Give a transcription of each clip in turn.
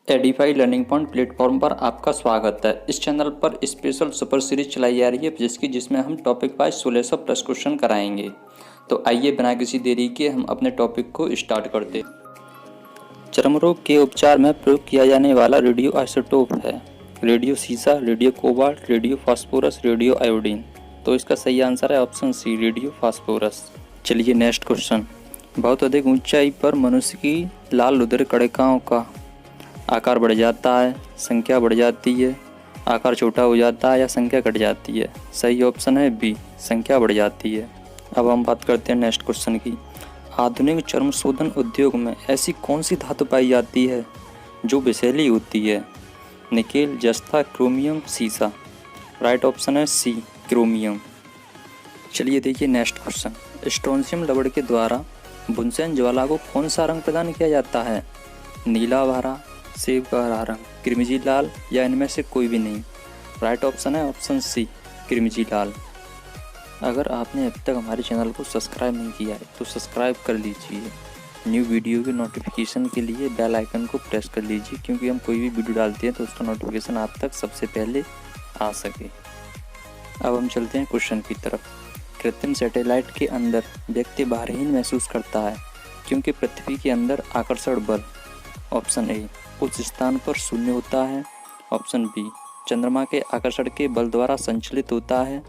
Edify learning point platform पर आपका स्वागत है। इस चैनल पर स्पेशल सुपर सीरीज चलाई जा रही है जिसमें हम टॉपिक वाइज 1600 प्लस क्वेश्चन कराएंगे। तो आइए बिना किसी देरी के हम अपने टॉपिक को स्टार्ट करते। चर्म रोग के उपचार में प्रयोग किया जाने वाला रेडियो आइसोटोप है रेडियो सीसा, radio cobalt, radio phosphorus, radio iodine. तो इसका सही आंसर है ऑप्शन सी, रेडियो फास्फोरस। चलिए नेक्स्ट क्वेश्चन। बहुत अधिक ऊंचाई पर मनुष्य की लाल रुधिर कणिकाओं का आकार बढ़ जाता है, संख्या बढ़ जाती है, आकार छोटा हो जाता है या संख्या घट जाती है। सही ऑप्शन है बी, संख्या बढ़ जाती है। अब हम बात करते हैं नेक्स्ट क्वेश्चन की। आधुनिक चर्म शोधन उद्योग में ऐसी कौन सी धातु पाई जाती है जो विषैली होती है? निकेल, जस्ता, क्रोमियम, सीसा। राइट ऑप्शन है सी, क्रोमियम। चलिए देखिए नेक्स्ट क्वेश्चन। स्ट्रोंशियम रबड़ के द्वारा बुनसेन ज्वाला को कौन सा रंग प्रदान किया जाता है? नीला हरा, सेब का हरा रंग, क्रिमजी लाल या इनमें से कोई भी नहीं। राइट ऑप्शन है ऑप्शन सी, क्रिमजी लाल। अगर आपने अभी तक हमारे चैनल को सब्सक्राइब नहीं किया है तो सब्सक्राइब कर लीजिए। न्यू वीडियो के नोटिफिकेशन के लिए बेल आइकन को प्रेस कर लीजिए, क्योंकि हम कोई भी वीडियो डालते हैं तो उसका नोटिफिकेशन आप तक सबसे पहले आ सके। अब हम चलते हैं क्वेश्चन की तरफ। कृत्रिम सैटेलाइट के अंदर व्यक्ति भारहीन महसूस करता है क्योंकि पृथ्वी के अंदर आकर्षण बल। ऑप्शन ए, उस स्थान पर शून्य होता है। ऑप्शन बी, चंद्रमा के आकर्षण के बल द्वारा संचालित होता है।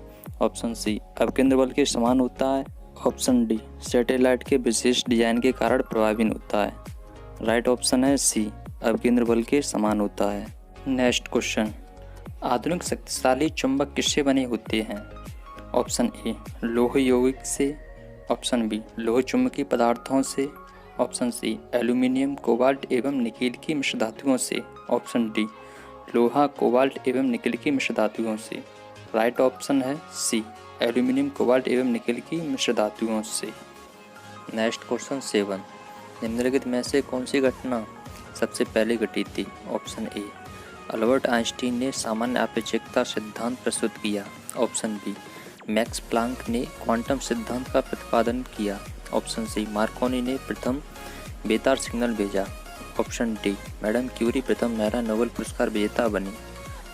ऑप्शन सी, अपकेंद्र बल के समान होता है। ऑप्शन डी, सैटेलाइट के विशेष डिजाइन के कारण प्रभावित होता है। राइट ऑप्शन है सी, अपकेंद्र बल के समान होता है। Next question. आधुनिक शक्तिशाली चुंबक किससे बने होते हैं? ऑप्शन ए, लोह यौगिक से। ऑप्शन बी, लोह चुंबकीय पदार्थों से। ऑप्शन सी, एल्यूमिनियम, कोबाल्ट एवं निकेल की मिश्र धातुओं से। ऑप्शन डी, लोहा, कोबाल्ट एवं निकेल की मिश्र धातुओं से। राइट ऑप्शन है सी, एल्यूमिनियम, कोबाल्ट एवं निकेल की मिश्र धातुओं से। Next question 7। निम्नलिखित में से कौन सी घटना सबसे पहले घटी थी? ऑप्शन ए, अल्बर्ट आइंस्टीन ने सामान्य अपेक्षिकता सिद्धांत प्रस्तुत किया। ऑप्शन बी, मैक्स प्लांक ने क्वांटम सिद्धांत का प्रतिपादन किया। ऑप्शन सी, मार्कोनी ने प्रथम बेतार सिग्नल भेजा। ऑप्शन डी, मैडम क्यूरी प्रथम महिला नोबेल पुरस्कार विजेता बनी।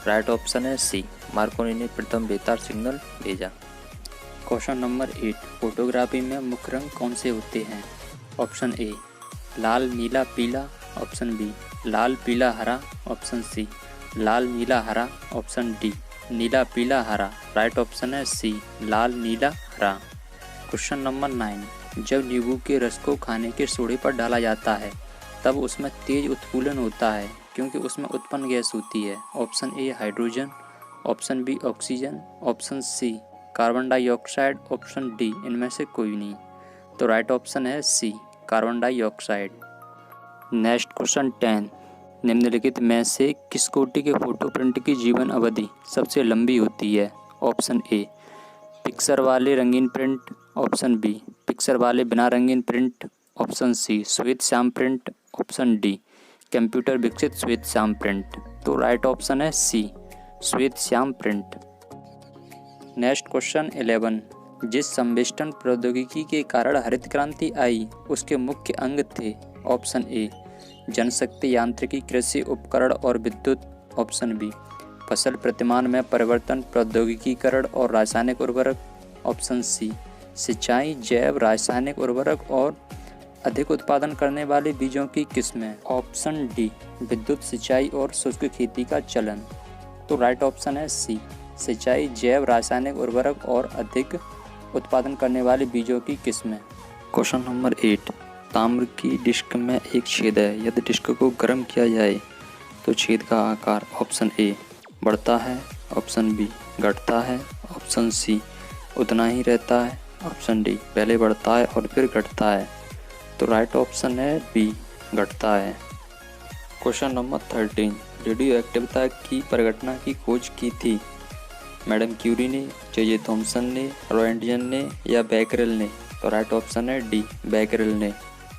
राइट ऑप्शन है सी, मार्कोनी ने प्रथम बेतार सिग्नल भेजा। Question number 8। फोटोग्राफी में मुख्य रंग कौन से होते हैं? ऑप्शन ए, लाल, नीला, पीला। ऑप्शन बी, लाल, पीला, हरा। ऑप्शन सी, लाल, नीला, हरा। ऑप्शन डी, नीला, पीला, हरा। राइट ऑप्शन है सी, लाल, नीला, हरा। Question number 9। जब नींबू के रस को खाने के सोडे पर डाला जाता है तब उसमें तेज उत्फुल्लन होता है क्योंकि उसमें उत्पन्न गैस होती है। Option A, hydrogen. Option B, oxygen. Option C, carbon dioxide. Option D, इनमें से कोई नहीं। तो राइट ऑप्शन है C, carbon dioxide. Next question 10। निम्नलिखित में से किस कोटि के फोटो प्रिंट की जीवन अवधि सबसे लंबी होती है? ऑप्शन ए, पिक्चर वाले रंगीन प्रिंट। ऑप्शन बी, पिक्चर वाले बिना रंगीन प्रिंट। ऑप्शन सी, श्वेत Shyam print. Option D, computer विकसित श्वेत श्याम प्रिंट। तो राइट ऑप्शन है सी, श्वेत श्याम प्रिंट। Next question 11। जिस संवेष्टन प्रौद्योगिकी के कारण हरित क्रांति आई उसके मुख्य अंग थे? ऑप्शन ए, जनशक्ति, यांत्रिकी, कृषि उपकरण और विद्युत। ऑप्शन बी, फसल प्रतिमान में परिवर्तन, प्रौद्योगिकीकरण और रासायनिक उर्वरक। ऑप्शन सी, सिंचाई, जैव रासायनिक उर्वरक और अधिक उत्पादन करने वाले बीजों की किस्में। ऑप्शन डी, विद्युत, सिंचाई और शुष्क खेती का चलन। तो राइट ऑप्शन है सी, सिंचाई, जैव रासायनिक उर्वरक और अधिक उत्पादन करने वाले बीजों की किस्में। Question number 8। ताम्र की डिस्क में एक छेद है, यदि डिस्क को गर्म किया जाए तो छेद का आकार ऑप्शन ए, बढ़ता है। ऑप्शन बी, घटता है। ऑप्शन सी, उतना ही रहता है। ऑप्शन डी, पहले बढ़ता है और फिर घटता है। तो राइट ऑप्शन है बी, घटता है। Question number 13। रेडियो एक्टिविटी की परिघटना की खोज की थी? मैडम क्यूरी ने, जे थॉमसन ने, रॉयंटजन ने या बैकरेल ने? तो राइट ऑप्शन है डी, बैकरेल ने।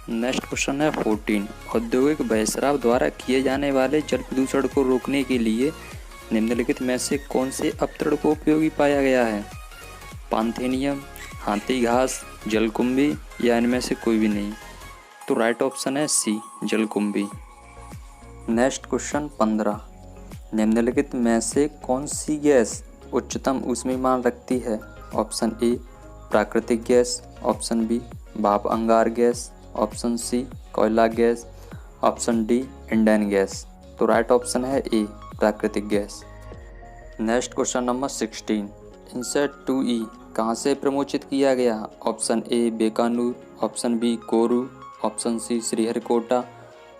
नेक्स्ट क्वेश्चन है 14। औद्योगिक बहिस्राव द्वारा किए जाने वाले जल प्रदूषण को रोकने के लिए निम्नलिखित में से कौन से अपतरण को उपयोगी पाया गया है? पांथेनियम, हाथी घास, जलकुंभी या इनमें से कोई भी नहीं। तो राइट ऑप्शन है सी, जलकुंभी। नेक्स्ट क्वेश्चन 15, निम्नलिखित में से कौन सी गैस उच्चतम ऊष्मीमान रखती है? ऑप्शन ए प्राकृतिक गैस, ऑप्शन बी भाप अंगार गैस, ऑप्शन सी कोयला gas, option D Indane gas. तो राइट ऑप्शन है ए प्राकृतिक gas. Next question number 16, INSAT 2E कहाँ से प्रमोचित किया गया? Option A Bikaner, option B Kourou, option C Sriharikota,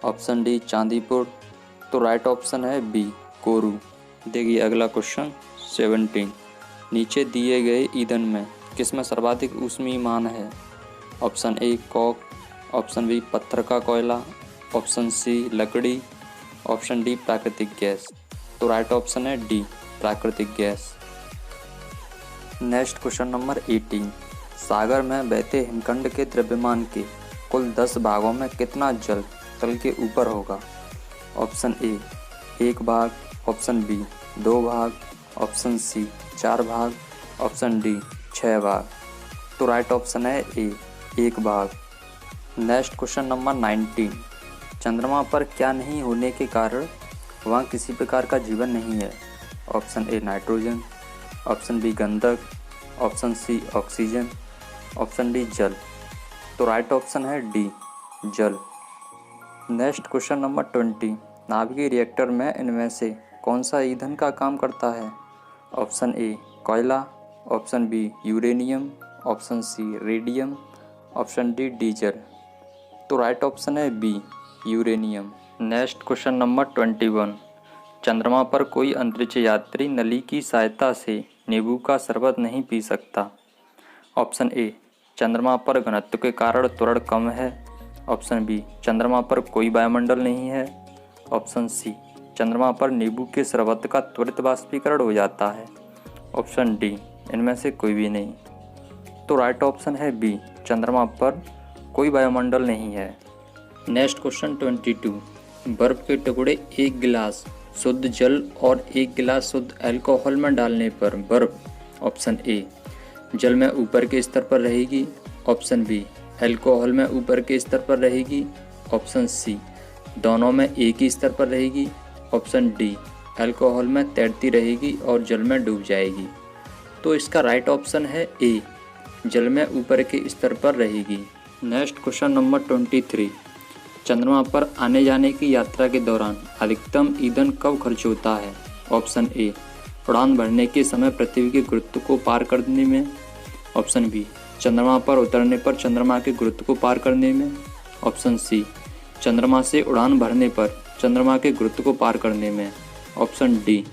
option D Chandipur. तो राइट ऑप्शन है बी कोरू। देखिए अगला क्वेश्चन 17, नीचे दिए गए ईंधन में किसमें सर्वाधिक ऊष्मीमान है? Option A coke, option B पत्थर का कोयला, ऑप्शन सी लकड़ी, ऑप्शन डी प्राकृतिक गैस। तो राइट ऑप्शन है डी प्राकृतिक गैस। नेक्स्ट क्वेश्चन नंबर 18, सागर में बहते हिमखंड के द्रव्यमान के कुल 10 भागों में कितना जल तल के ऊपर होगा? ऑप्शन ए 1 भाग, ऑप्शन बी 2 भाग, ऑप्शन सी 4 भाग, ऑप्शन डी 6 भाग। तो राइट ऑप्शन है ए 1 भाग। नेक्स्ट क्वेश्चन नंबर 19, चंद्रमा पर क्या नहीं होने के कारण वहाँ किसी प्रकार का जीवन नहीं है? Option A nitrogen, option B गंधक, option C oxygen, option D जल। तो राइट ऑप्शन है डी जल। नेक्स्ट क्वेश्चन नंबर 20, नाभिकीय रिएक्टर में इनमें से कौन सा ईंधन का काम करता है? ऑप्शन ए कोयला, option B uranium, option C radium, option D diesel. तो राइट ऑप्शन है B uranium. Next question number 21, चंद्रमा पर कोई अंतरिक्ष यात्री नली की सहायता से नींबू का शरबत नहीं पी सकता। ऑप्शन ए चंद्रमा पर घनत्व के कारण त्वरण कम है, ऑप्शन बी चंद्रमा पर कोई वायुमंडल नहीं है, ऑप्शन सी चंद्रमा पर नींबू के शरबत का त्वरित वाष्पीकरण हो जाता है, ऑप्शन डी इनमें से कोई भी नहीं। तो राइट ऑप्शन है बी चंद्रमा पर कोई वायुमंडल नहीं है। नेक्स्ट क्वेश्चन 22, बर्फ के टुकड़े 1 गिलास शुद्ध जल और 1 गिलास शुद्ध अल्कोहल में डालने पर बर्फ ऑप्शन ए जल में ऊपर के स्तर पर रहेगी, ऑप्शन बी अल्कोहल में ऊपर के स्तर पर रहेगी, ऑप्शन सी दोनों में एक ही स्तर पर रहेगी, ऑप्शन डी अल्कोहल में तैरती रहेगी और जल में डूब जाएगी। तो इसका राइट ऑप्शन है ए जल में ऊपर के स्तर पर रहेगी। नेक्स्ट क्वेश्चन नंबर 23, चंद्रमा पर आने जाने की यात्रा के दौरान अधिकतम ईंधन कब खर्च होता है? ऑप्शन ए उड़ान भरने के समय पृथ्वी के गुरुत्व को पार करने में, ऑप्शन बी चंद्रमा पर उतरने पर चंद्रमा के गुरुत्व को पार करने में, ऑप्शन सी चंद्रमा से उड़ान भरने पर चंद्रमा के गुरुत्व को पार करने में, ऑप्शन डी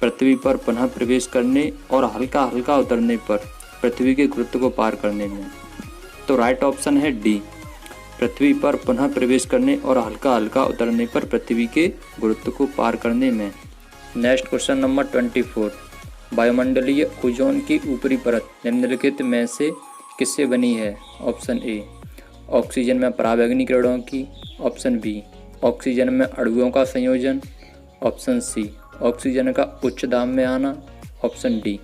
पृथ्वी पर पुनः प्रवेश करने और हल्का हल्का उतरने पर पृथ्वी के गुरुत्व को पार करने में। तो राइट ऑप्शन है डी पृथ्वी पर पुनः प्रवेश करने और हल्का हल्का उतरने पर पृथ्वी के गुरुत्व को पार करने में। नेक्स्ट क्वेश्चन नंबर 24, वायुमंडलीय ओजोन की ऊपरी परत निम्नलिखित में से किससे बनी है? ऑप्शन ए ऑक्सीजन में पराबैंगनी किरणों की, ऑप्शन बी ऑक्सीजन में अणुओं का संयोजन, ऑप्शन सी ऑक्सीजन का उच्च दाब में आना, ऑप्शन डी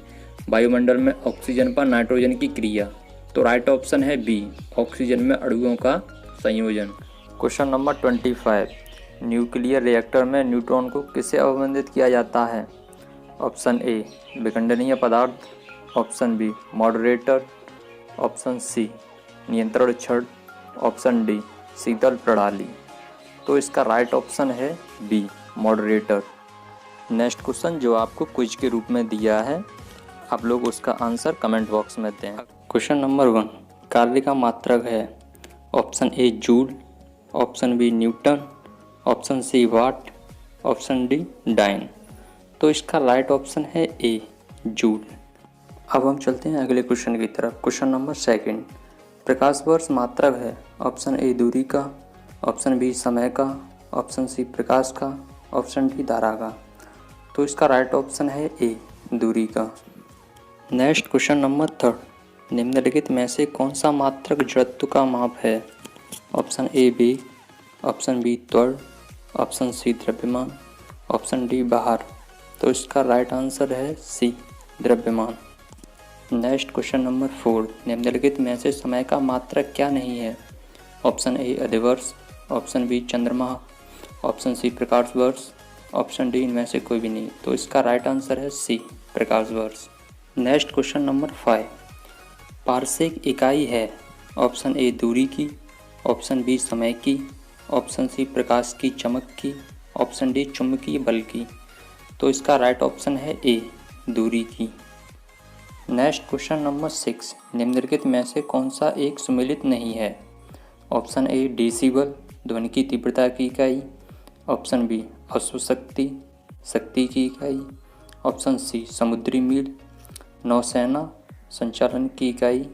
वायुमंडल में ऑक्सीजन पर नाइट्रोजन की क्रिया। तो राइट ऑप्शन है बी ऑक्सीजन में अणुओं का संयोजन। क्वेश्चन नंबर 25, न्यूक्लियर रिएक्टर में न्यूट्रॉन को किससे अवबंधित किया जाता है? ऑप्शन ए विखंडनीय पदार्थ, option B moderator, option C नियंत्रण छड़, ऑप्शन डी शीतल प्रणाली। तो इसका राइट ऑप्शन है बी मॉडरेटर। नेक्स्ट क्वेश्चन जो आपको क्विज के रूप में दिया है, आप लोग उसका आंसर कमेंट बॉक्स में दें। क्वेश्चन नंबर 1, कार्य का मात्रक है? Option A joule, option B newton, option C watt, option D dyne. तो इसका राइट ऑप्शन है ए जूल। अब हम चलते हैं अगले क्वेश्चन की तरफ। क्वेश्चन नंबर 2, प्रकाश वर्ष मात्रक है? ऑप्शन ए दूरी का, ऑप्शन बी समय का, ऑप्शन सी प्रकाश का, ऑप्शन डी धारा का। तो इसका राइट ऑप्शन है ए दूरी का। नेक्स्ट क्वेश्चन नंबर 3, निम्नलिखित में से कौन सा मात्रक जड़त्व का माप है? ऑप्शन ए वेग, ऑप्शन बी त्वरण, ऑप्शन सी द्रव्यमान, ऑप्शन डी बाहर। तो इसका राइट आंसर है सी द्रव्यमान। नेक्स्ट क्वेश्चन नंबर 4, निम्नलिखित में से समय का मात्रक क्या नहीं है? ऑप्शन ए अधिवर्ष, ऑप्शन बी चंद्रमा, ऑप्शन सी प्रकाश वर्ष, ऑप्शन डी इनमें से कोई भी नहीं। तो इसका राइट आंसर है सी प्रकाश वर्ष। नेक्स्ट क्वेश्चन नंबर 5, पारसेक इकाई है ऑप्शन ए दूरी की, ऑप्शन बी समय की, ऑप्शन सी प्रकाश की चमक की, ऑप्शन डी चुंबकीय बल की। तो इसका राइट ऑप्शन है ए दूरी की। नेक्स्ट क्वेश्चन नंबर 6, निम्नलिखित में से कौन सा एक सुमेलित नहीं है? ऑप्शन ए डेसिबल ध्वनि की तीव्रता की इकाई, ऑप्शन बी अश्वशक्ति शक्ति की इकाई, ऑप्शन सी समुद्री मील नौसेना संचालन की इकाई,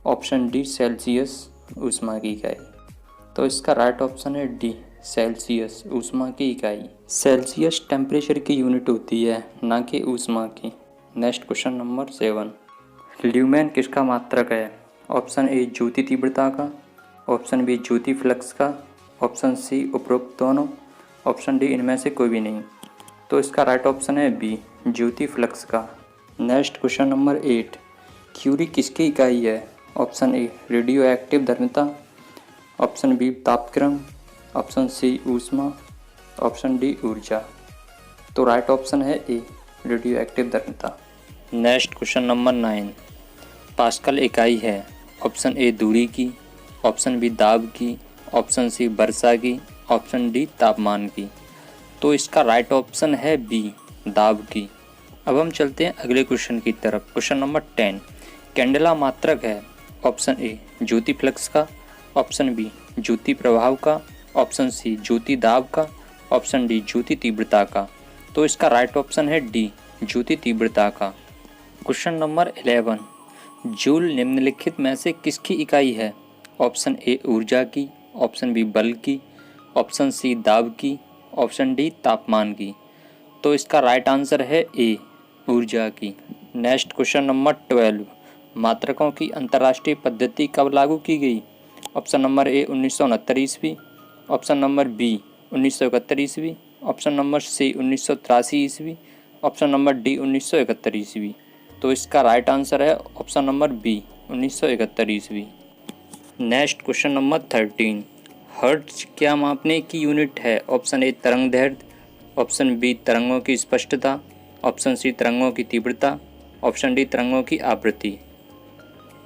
ऑप्शन डी सेल्सियस ऊष्मा की इकाई। तो इसका राइट ऑप्शन है डी सेल्सियस ऊष्मा की इकाई। सेल्सियस टेम्परेचर की यूनिट होती है, ना कि ऊष्मा की। नेक्स्ट क्वेश्चन नंबर 7, ल्यूमेन किसका मात्रक है? ऑप्शन ए ज्योति तीव्रता का, ऑप्शन बी ज्योति फ्लक्स का, ऑप्शन सी उपरोक्त दोनों, ऑप्शन डी इनमें से कोई भी नहीं। तो इसका राइट ऑप्शन है बी ज्योति फ्लक्स का। नेक्स्ट क्वेश्चन नंबर 8, क्यूरी किसकी इकाई है? ऑप्शन ए रेडियो एक्टिव धर्मिता, ऑप्शन बी तापक्रम, ऑप्शन सी ऊष्मा, ऑप्शन डी ऊर्जा। तो राइट ऑप्शन है ए रेडियो एक्टिव धर्मिता। नेक्स्ट क्वेश्चन नंबर 9, पास्कल इकाई है ऑप्शन ए दूरी की, ऑप्शन बी दाब की, ऑप्शन सी वर्षा की, ऑप्शन डी तापमान की। तो इसका राइट ऑप्शन है बी दाब की। अब हम चलते हैं अगले क्वेश्चन की तरफ। क्वेश्चन नंबर 10, कैंडेला मात्रक है ऑप्शन ए ज्योति फ्लक्स का, ऑप्शन बी ज्योति प्रभाव का, ऑप्शन सी ज्योति दाब का, ऑप्शन डी ज्योति तीव्रता का। तो इसका राइट ऑप्शन है डी ज्योति तीव्रता का। क्वेश्चन नंबर 11, जूल निम्नलिखित में से किसकी इकाई है? ऑप्शन ए ऊर्जा की, ऑप्शन बी बल की, ऑप्शन सी दाब की, ऑप्शन डी तापमान की। तो इसका राइट आंसर है ए ऊर्जा की। नेक्स्ट क्वेश्चन नंबर 12, मात्रकों की अंतर्राष्ट्रीय पद्धति कब लागू की गई? ऑप्शन नंबर ए 1969 ईस्वी, ऑप्शन नंबर बी 1971 ईस्वी, ऑप्शन नंबर सी 1983 ईस्वी, ऑप्शन नंबर डी 1971 ईस्वी। तो इसका राइट आंसर है ऑप्शन नंबर बी 1971 ईस्वी। नेक्स्ट क्वेश्चन नंबर 13, हर्ट्ज क्या मापने की यूनिट है? ऑप्शन ए तरंग दैर्घ्य, ऑप्शन बी तरंगों की स्पष्टता, ऑप्शन सी तरंगों की तीव्रता, ऑप्शन डी तरंगों की आवृत्ति।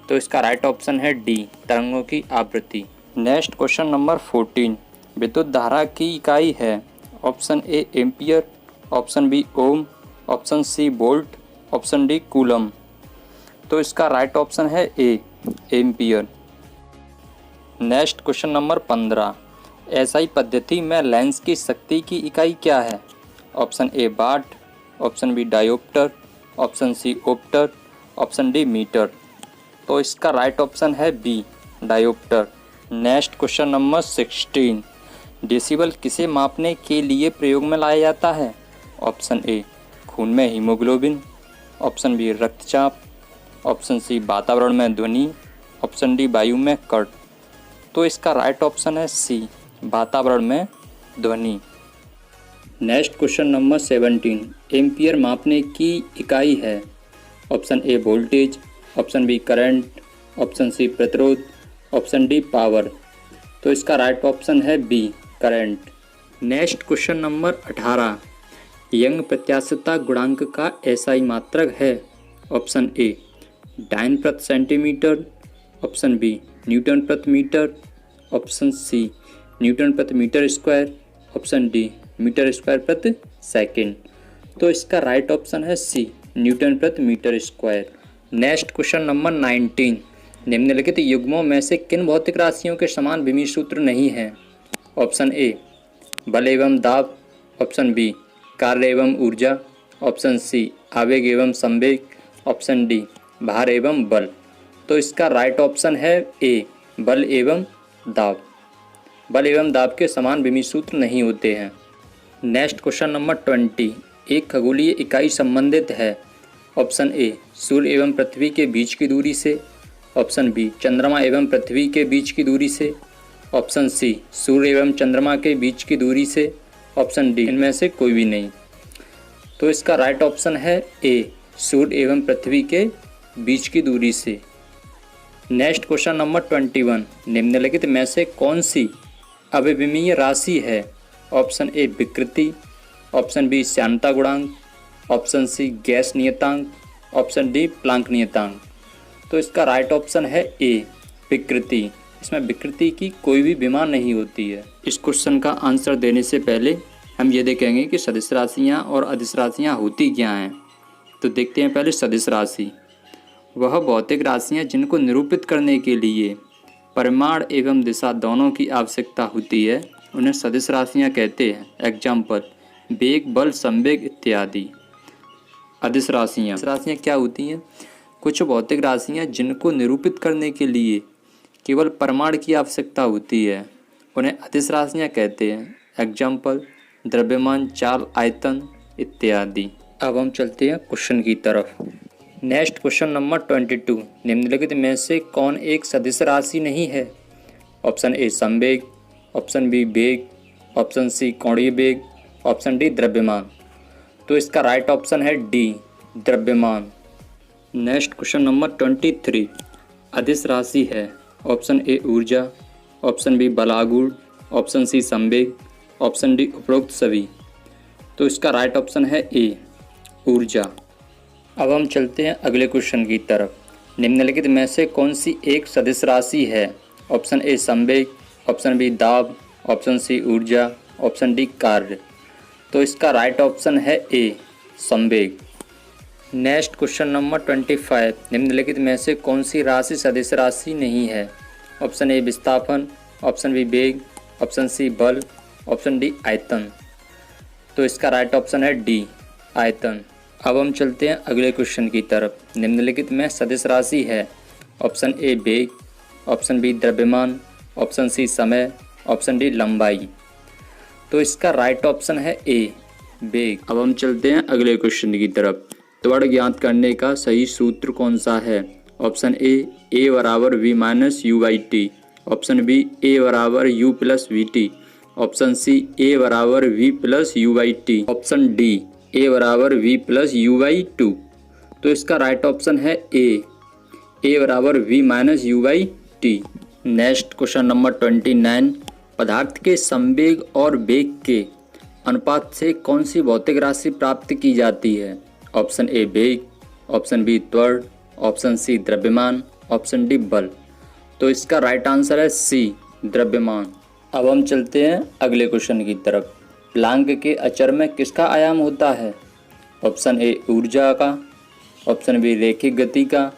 तो इसका राइट ऑप्शन है डी तरंगों की आवृत्ति। नेक्स्ट क्वेश्चन नंबर 14, विद्युत धारा की इकाई है option A ampere, option B ohm, option C volt, option D coulomb. तो इसका राइट ऑप्शन है A ampere. Next question number 15, SI पद्धति में लेंस की शक्ति की इकाई क्या है? Option A watt, option B dioptre, option C ओप्टर, ऑप्शन डी मीटर। तो इसका राइट ऑप्शन है B dioptre. Next question number 16, decibel किसे मापने के लिए प्रयोग में लाया जाता है? ऑप्शन ए खून में हीमोग्लोबिन, ऑप्शन बी रक्तचाप, ऑप्शन सी वातावरण में ध्वनि, ऑप्शन डी वायु में कण। तो इसका राइट ऑप्शन है सी वातावरण में ध्वनि। नेक्स्ट क्वेश्चन नंबर 17, एम्पियर मापने की इकाई है option A voltage, option B current, option C प्रतिरोध, ऑप्शन डी पावर। तो इसका राइट ऑप्शन है B current. Next question number 18, Young प्रत्यास्थता गुणांक का एसआई मात्रक है ऑप्शन ए डायन प्रति सेंटीमीटर, ऑप्शन बी न्यूटन प्रति मीटर, ऑप्शन सी न्यूटन प्रति metre square, option D metre square प्रति सेकंड। तो इसका राइट ऑप्शन है सी न्यूटन प्रति metre square. Next question number 19, निम्नलिखित युग्मों में से किन भौतिक राशियों के समान विमीय सूत्र नहीं है? ऑप्शन ए बल एवं दाब, ऑप्शन बी कार्य एवं ऊर्जा, ऑप्शन सी आवेग एवं संवेग, ऑप्शन डी भार एवं बल। तो इसका राइट ऑप्शन है ए बल एवं दाब। बल एवं दाब के समान विमीय सूत्र नहीं होते हैं। नेक्स्ट क्वेश्चन नंबर 20, एक खगोलीय इकाई संबंधित है ऑप्शन ए सूर्य एवं पृथ्वी के बीच की दूरी से, ऑप्शन बी चंद्रमा एवं पृथ्वी के बीच की दूरी से, ऑप्शन सी सूर्य एवं चंद्रमा के बीच की दूरी से, ऑप्शन डी इनमें से कोई भी नहीं। तो इसका राइट ऑप्शन है ए सूर्य एवं पृथ्वी के बीच की दूरी से। नेक्स्ट क्वेश्चन नंबर 21, निम्नलिखित में से कौन सी अविमीय राशि है? ऑप्शन ए विकृति, ऑप्शन बी श्यानता गुणांक, ऑप्शन सी गैस नियतांक, ऑप्शन डी प्लांक नियतांक। तो इसका राइट ऑप्शन है ए विकृति। इसमें विकृति की कोई भी बीमार नहीं होती है। इस क्वेश्चन का आंसर देने से पहले हम ये देखेंगे कि सदिश राशियाँ और अदिश राशियाँ होती क्या हैं। तो देखते हैं पहले सदिश राशि। वह भौतिक राशियाँ जिनको निरूपित करने के लिए परिमाण एवं दिशा दोनों की आवश्यकता होती है, उन्हें सदिश राशियाँ कहते हैं। एग्जाम्पल वेग, बल, संवेग इत्यादि। अदिश राशियाँ क्या होती हैं? कुछ भौतिक राशियाँ जिनको निरूपित करने के लिए केवल परिमाण की आवश्यकता होती है, उन्हें अदिश राशियाँ कहते हैं। एग्जाम्पल द्रव्यमान, चाल, आयतन इत्यादि। अब हम चलते हैं क्वेश्चन की तरफ। Next question number 22। निम्नलिखित में से कौन एक सदिश राशि नहीं है? ऑप्शन ए संवेग, ऑप्शन बी वेग, ऑप्शन सी कोणीय वेग, ऑप्शन डी द्रव्यमान। तो इसका राइट ऑप्शन है डी द्रव्यमान। Next question number 23। अदिश राशि है। ऑप्शन ए ऊर्जा, ऑप्शन बी बलागुण, ऑप्शन सी संवेग, ऑप्शन डी उपरोक्त सभी। तो इसका राइट ऑप्शन है ए ऊर्जा। अब हम चलते हैं अगले क्वेश्चन की तरफ। निम्नलिखित में से कौन सी एक सदिश राशि है? ऑप्शन ए संवेग, ऑप्शन बी दाब, ऑप्शन सी ऊर्जा, ऑप्शन डी कार्य। तो इसका राइट ऑप्शन है ए संवेग। Next question number 25। निम्नलिखित में से कौन सी राशि सदिश राशि नहीं है? ऑप्शन ए विस्थापन, ऑप्शन बी वेग, ऑप्शन सी बल, ऑप्शन डी आयतन। तो इसका राइट ऑप्शन है डी आयतन। अब हम चलते हैं अगले क्वेश्चन की तरफ। निम्नलिखित में सदिश राशि है। ऑप्शन ए वेग, ऑप्शन बी द्रव्यमान, ऑप्शन सी समय, ऑप्शन डी लंबाई। तो इसका राइट ऑप्शन है ए वेग। अब हम चलते हैं अगले क्वेश्चन की तरफ। त्वरण ज्ञात करने का सही सूत्र कौन सा है? ऑप्शन ए बराबर V minus U by T, option B A बराबर U plus V T, option C A बराबर V plus U by T, option D A बराबर V plus U by two. तो इसका राइट ऑप्शन है A बराबर V minus U by T. Next question number 29। पदार्थ के संवेग और वेग के अनुपात से कौन सी भौतिक राशि प्राप्त की जाती है? ऑप्शन ए वेग, ऑप्शन बी त्वरण, ऑप्शन सी द्रव्यमान, ऑप्शन डी बल। तो इसका राइट आंसर है सी द्रव्यमान। अब हम चलते हैं अगले क्वेश्चन की तरफ। प्लांक के अचर में किसका आयाम होता है? ऑप्शन ए ऊर्जा का, ऑप्शन बी रैखिक गति का,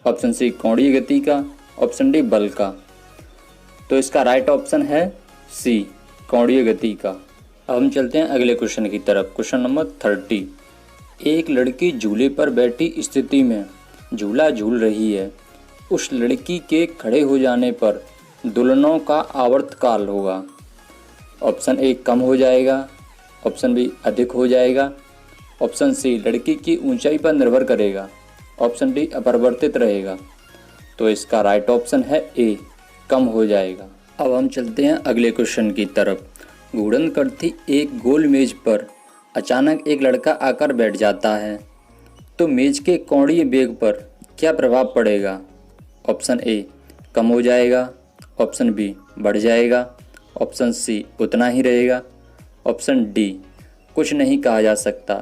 ऑप्शन सी कोणीय गति का, ऑप्शन डी बल का। तो इसका राइट ऑप्शन है सी कोणीय गति का। अब हम चलते हैं अगले क्वेश्चन की तरफ। Question number 30। एक लड़की झूले पर बैठी स्थिति में झूला झूल रही है। उस लड़की के खड़े हो जाने पर दुल्हनों का आवर्तकाल होगा। ऑप्शन ए कम हो जाएगा, ऑप्शन बी अधिक हो जाएगा, ऑप्शन सी लड़की की ऊंचाई पर निर्भर करेगा, ऑप्शन डी अपरिवर्तित रहेगा। तो इसका राइट ऑप्शन है ए कम हो जाएगा। अब हम चलते हैं अगले क्वेश्चन की तरफ। घूर्णन करती एक गोल मेज पर अचानक एक लड़का आकर बैठ जाता है, तो मेज के कोणीय वेग पर क्या प्रभाव पड़ेगा? ऑप्शन ए कम हो जाएगा, ऑप्शन बी बढ़ जाएगा, ऑप्शन सी उतना ही रहेगा, ऑप्शन डी कुछ नहीं कहा जा सकता।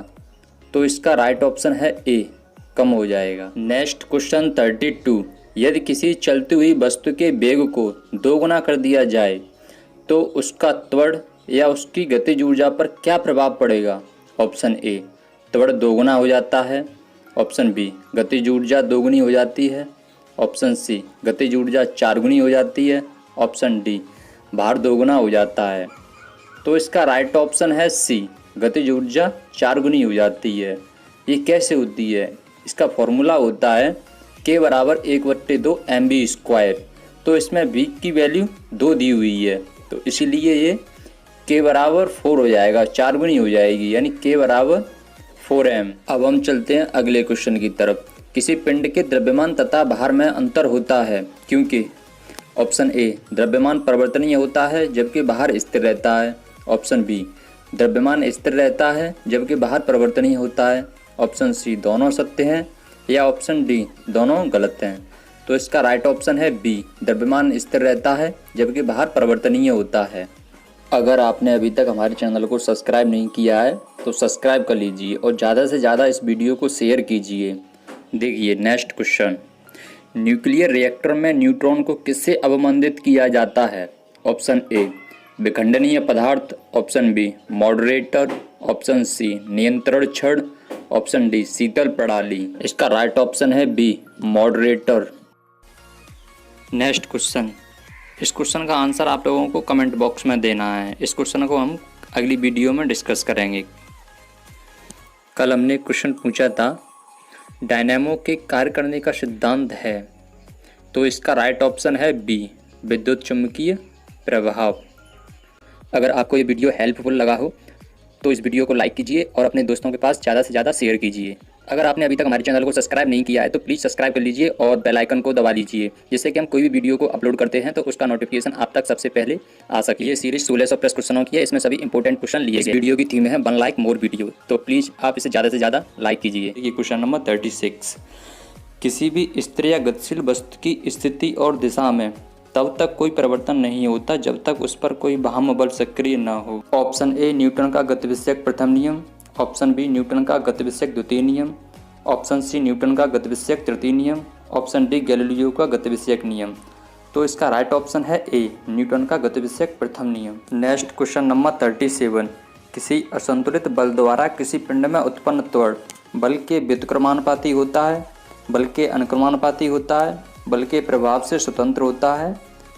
तो इसका राइट ऑप्शन है ए कम हो जाएगा। Next question 32। यदि किसी चलती हुई वस्तु के वेग को 2 गुना कर दिया जाए तो उसका त्वरण या उसकी गतिज ऊर्जा पर क्या प्रभाव पड़ेगा? ऑप्शन ए त्वरण 2 गुना हो जाता है, ऑप्शन बी गतिज ऊर्जा 2 गुनी हो जाती है, ऑप्शन सी गतिज ऊर्जा 4 गुनी हो जाती है, ऑप्शन डी भार 2 गुना हो जाता है। तो इसका राइट ऑप्शन है सी गतिज ऊर्जा 4 गुनी हो जाती है। ये कैसे होती है? इसका फॉर्मूला होता है के बराबर 1/2 mv²। तो इसमें v की वैल्यू 2 दी हुई है, तो इसीलिए ये के बराबर 4 हो जाएगा, 4 गुनी हो जाएगी, यानी के बराबर 4m। अब हम चलते हैं अगले क्वेश्चन की तरफ। किसी पिंड के द्रव्यमान तथा भार में अंतर होता है क्योंकि ऑप्शन ए द्रव्यमान परिवर्तनीय होता है जबकि भार स्थिर रहता है, ऑप्शन बी द्रव्यमान स्थिर रहता है जबकि भार परिवर्तनीय होता है, ऑप्शन सी दोनों सत्य हैं, या ऑप्शन डी दोनों गलत हैं। तो इसका राइट ऑप्शन है बी द्रव्यमान स्थिर रहता है जबकि भार परिवर्तनीय होता है। अगर आपने अभी तक हमारे चैनल को सब्सक्राइब नहीं किया है तो सब्सक्राइब कर लीजिए और ज़्यादा से ज़्यादा इस वीडियो को शेयर कीजिए। देखिए नेक्स्ट क्वेश्चन, न्यूक्लियर रिएक्टर में न्यूट्रॉन को किससे अवमंदित किया जाता है? ऑप्शन ए विखंडनीय पदार्थ, option B moderator, option C नियंत्रण छड़, ऑप्शन डी शीतल प्रणाली। इसका राइट ऑप्शन है बी मॉडरेटर। नेक्स्ट क्वेश्चन, इस क्वेश्चन का आंसर आप लोगों को कमेंट बॉक्स में देना है। इस क्वेश्चन को हम अगली वीडियो में डिस्कस करेंगे। कल हमने क्वेश्चन पूछा था डायनेमो के कार्य करने का सिद्धांत है, तो इसका राइट ऑप्शन है बी विद्युत चुम्बकीय प्रभाव। अगर आपको ये वीडियो हेल्पफुल लगा हो तो इस वीडियो को लाइक कीजिए और अपने दोस्तों के पास ज़्यादा से ज़्यादा शेयर कीजिए। अगर आपने अभी तक हमारे चैनल को सब्सक्राइब नहीं किया है तो प्लीज़ सब्सक्राइब कर लीजिए और बेल आइकन को दबा लीजिए, जिससे कि हम कोई भी वीडियो को अपलोड करते हैं तो उसका नोटिफिकेशन आप तक सबसे पहले आ सके। ये सीरीज 1600 प्लस क्वेश्चनों की है, इसमें सभी इंपॉर्टेंट क्वेश्चन लिए गए। वीडियो की थीम है 1 लाइक मोर वीडियो, तो प्लीज़ आप इसे ज़्यादा से ज़्यादा लाइक कीजिए। ये क्वेश्चन नंबर 36, किसी भी स्थिर या गतिशील वस्तु की स्थिति और दिशा में तब तक कोई परिवर्तन नहीं होता जब तक उस पर कोई बाह्य बल सक्रिय न हो। ऑप्शन ए न्यूटन का गतिविषयक प्रथम नियम, ऑप्शन बी न्यूटन का गतिविषयक द्वितीय नियम, ऑप्शन सी न्यूटन का गतिविषयक तृतीय नियम, ऑप्शन डी गैलीलियो का गतिविषयक नियम। तो इसका राइट ऑप्शन है ए न्यूटन का गतिविषयक प्रथम नियम। नेक्स्ट क्वेश्चन नंबर 37, किसी असंतुलित बल द्वारा किसी पिंड में उत्पन्न त्वरण बल के व्युत्क्रमानुपाती होता है, बल के अनुक्रमानुपाती होता है, बल के प्रभाव से स्वतंत्र होता है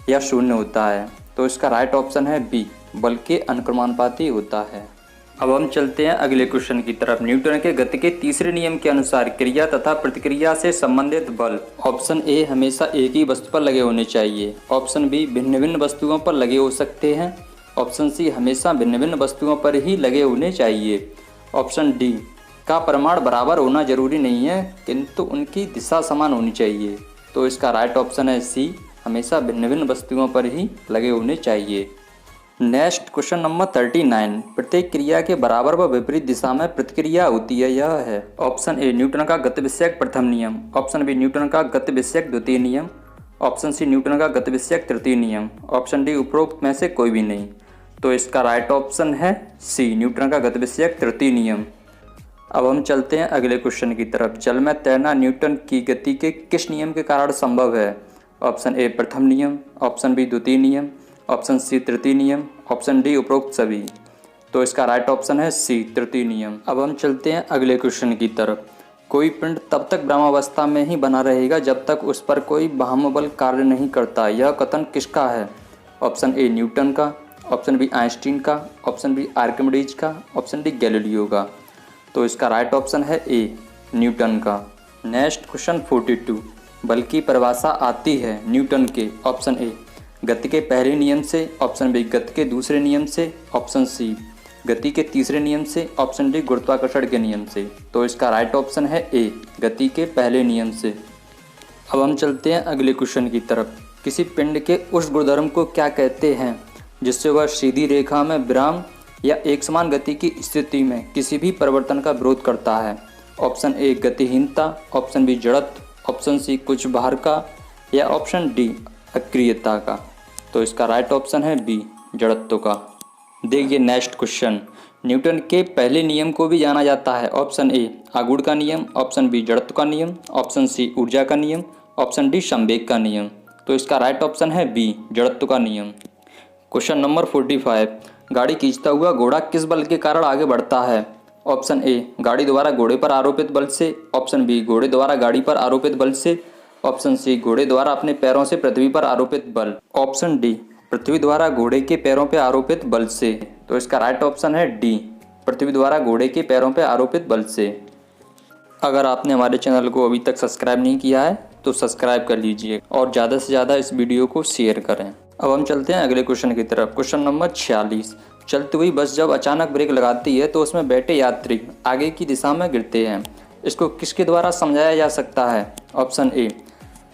या शून्य होता है। तो इसका राइट ऑप्शन है बी बल के अनुक्रमानुपाती होता है। अब हम चलते हैं अगले क्वेश्चन की तरफ। न्यूटन के गति के तीसरे नियम के अनुसार क्रिया तथा प्रतिक्रिया से संबंधित बल। ऑप्शन ए हमेशा एक ही वस्तु पर लगे होने चाहिए, ऑप्शन बी भिन्न भिन्न वस्तुओं पर लगे हो सकते हैं, ऑप्शन सी हमेशा भिन्न भिन्न वस्तुओं पर ही लगे होने चाहिए, ऑप्शन डी का परिमाण बराबर होना जरूरी नहीं है किंतु उनकी दिशा समान होनी चाहिए। तो इसका राइट ऑप्शन है सी हमेशा भिन्न भिन्न वस्तुओं पर ही लगे होने चाहिए। नेक्स्ट क्वेश्चन नंबर 39, प्रत्येक क्रिया के बराबर व विपरीत दिशा में प्रतिक्रिया होती है, यह है। ऑप्शन ए न्यूटन का गतिविषयक प्रथम नियम, ऑप्शन बी न्यूटन का गतिविषयक द्वितीय नियम, ऑप्शन सी न्यूटन का गतिविषयक तृतीय नियम, ऑप्शन डी उपरोक्त में से कोई भी नहीं। तो इसका राइट ऑप्शन है सी न्यूटन का गतिविषयक तृतीय नियम। अब हम चलते हैं अगले क्वेश्चन की तरफ। जल में तैरना न्यूटन की गति के किस नियम के कारण संभव है? ऑप्शन ए प्रथम नियम, ऑप्शन बी द्वितीय नियम, ऑप्शन सी तृतीय नियम, ऑप्शन डी उपरोक्त सभी। तो इसका राइट ऑप्शन है सी तृतीय नियम। अब हम चलते हैं अगले क्वेश्चन की तरफ। कोई पिंड तब तक ब्रह्मावस्था में ही बना रहेगा जब तक उस पर कोई बाह्य बल कार्य नहीं करता, यह कथन किसका है? ऑप्शन ए न्यूटन का, ऑप्शन बी आइंस्टीन का, ऑप्शन बी आर्किमिडीज का, ऑप्शन डी गैलीलियो का। तो इसका राइट ऑप्शन है ए न्यूटन का। नेक्स्ट क्वेश्चन 42, बल की परिभाषा आती है न्यूटन के। ऑप्शन ए गति के पहले नियम से, ऑप्शन बी गति के दूसरे नियम से, ऑप्शन सी गति के तीसरे नियम से, ऑप्शन डी गुरुत्वाकर्षण के नियम से। तो इसका राइट ऑप्शन है ए गति के पहले नियम से। अब हम चलते हैं अगले क्वेश्चन की तरफ। किसी पिंड के उस गुणधर्म को क्या कहते हैं जिससे वह सीधी रेखा में विराम या एक समान गति की स्थिति में किसी भी परिवर्तन का विरोध करता है? ऑप्शन ए गतिहीनता, ऑप्शन बी जड़त्व, ऑप्शन सी कुछ बाहर का या ऑप्शन डी अक्रियता का। तो इसका राइट ऑप्शन है बी जड़त्व का। देखिए नेक्स्ट क्वेश्चन, न्यूटन के पहले नियम को भी जाना जाता है। ऑप्शन ए आघूर्ण का नियम, ऑप्शन बी जड़त्व का नियम, ऑप्शन सी ऊर्जा का नियम, ऑप्शन डी संवेग का नियम। तो इसका राइट ऑप्शन है बी जड़त्व का नियम। क्वेश्चन नंबर 45, गाड़ी खींचता हुआ घोड़ा किस बल के कारण आगे बढ़ता है? ऑप्शन ए गाड़ी द्वारा घोड़े पर आरोपित बल से, ऑप्शन बी घोड़े द्वारा गाड़ी पर आरोपित बल से, ऑप्शन सी घोड़े द्वारा अपने पैरों से पृथ्वी पर आरोपित बल, ऑप्शन डी पृथ्वी द्वारा घोड़े के पैरों पर आरोपित बल से। तो इसका राइट ऑप्शन है डी पृथ्वी द्वारा घोड़े के पैरों पर आरोपित बल से। अगर आपने हमारे चैनल को अभी तक सब्सक्राइब नहीं किया है तो सब्सक्राइब कर लीजिए और ज़्यादा से ज़्यादा इस वीडियो को शेयर करें। अब हम चलते हैं अगले क्वेश्चन की तरफ। क्वेश्चन नंबर 46, चलती हुई बस जब अचानक ब्रेक लगाती है तो उसमें बैठे यात्री आगे की दिशा में गिरते हैं, इसको किसके द्वारा समझाया जा सकता है? ऑप्शन ए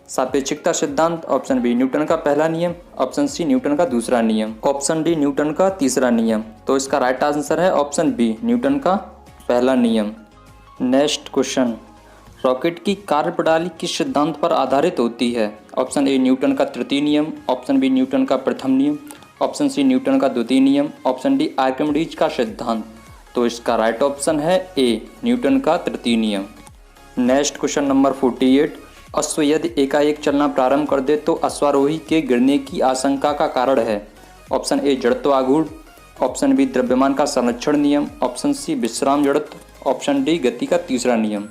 सापेक्षिकता सिद्धांत, ऑप्शन बी न्यूटन का पहला नियम, ऑप्शन सी न्यूटन का दूसरा नियम, ऑप्शन डी न्यूटन का तीसरा नियम। तो इसका राइट आंसर है ऑप्शन बी न्यूटन का पहला नियम। नेक्स्ट क्वेश्चन, रॉकेट की कार्यप्रणाली किस सिद्धांत पर आधारित होती है? ऑप्शन ए न्यूटन का तृतीय नियम, ऑप्शन बी न्यूटन का प्रथम नियम, ऑप्शन सी न्यूटन का द्वितीय नियम, ऑप्शन डी आर्किमिडीज का सिद्धांत। तो इसका राइट ऑप्शन है ए न्यूटन का तृतीय नियम। नेक्स्ट क्वेश्चन नंबर 48, अश्व यदि एकाएक चलना प्रारंभ कर दे तो अश्वारोही के गिरने की आशंका का कारण है। ऑप्शन ए जड़त्वाघूर्ण, ऑप्शन बी द्रव्यमान का संरक्षण नियम, ऑप्शन सी विश्राम जड़त्व, ऑप्शन डी गति का तीसरा नियम।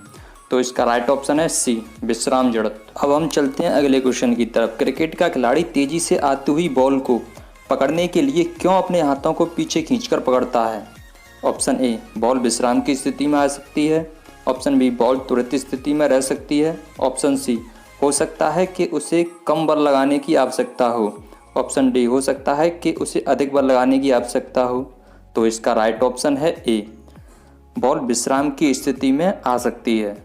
तो इसका राइट ऑप्शन है सी विश्राम जड़त्व। अब हम चलते हैं अगले क्वेश्चन की तरफ। क्रिकेट का खिलाड़ी तेजी से आती हुई बॉल को पकड़ने के लिए क्यों अपने हाथों को पीछे खींचकर पकड़ता है। ऑप्शन ए बॉल विश्राम की स्थिति में आ सकती है, ऑप्शन बी बॉल त्वरित स्थिति में रह सकती है, ऑप्शन सी हो सकता है कि उसे कम बल लगाने की आवश्यकता हो, ऑप्शन डी हो सकता है कि उसे अधिक बल लगाने की आवश्यकता हो। तो इसका राइट ऑप्शन है ए बॉल विश्राम की स्थिति में आ सकती है।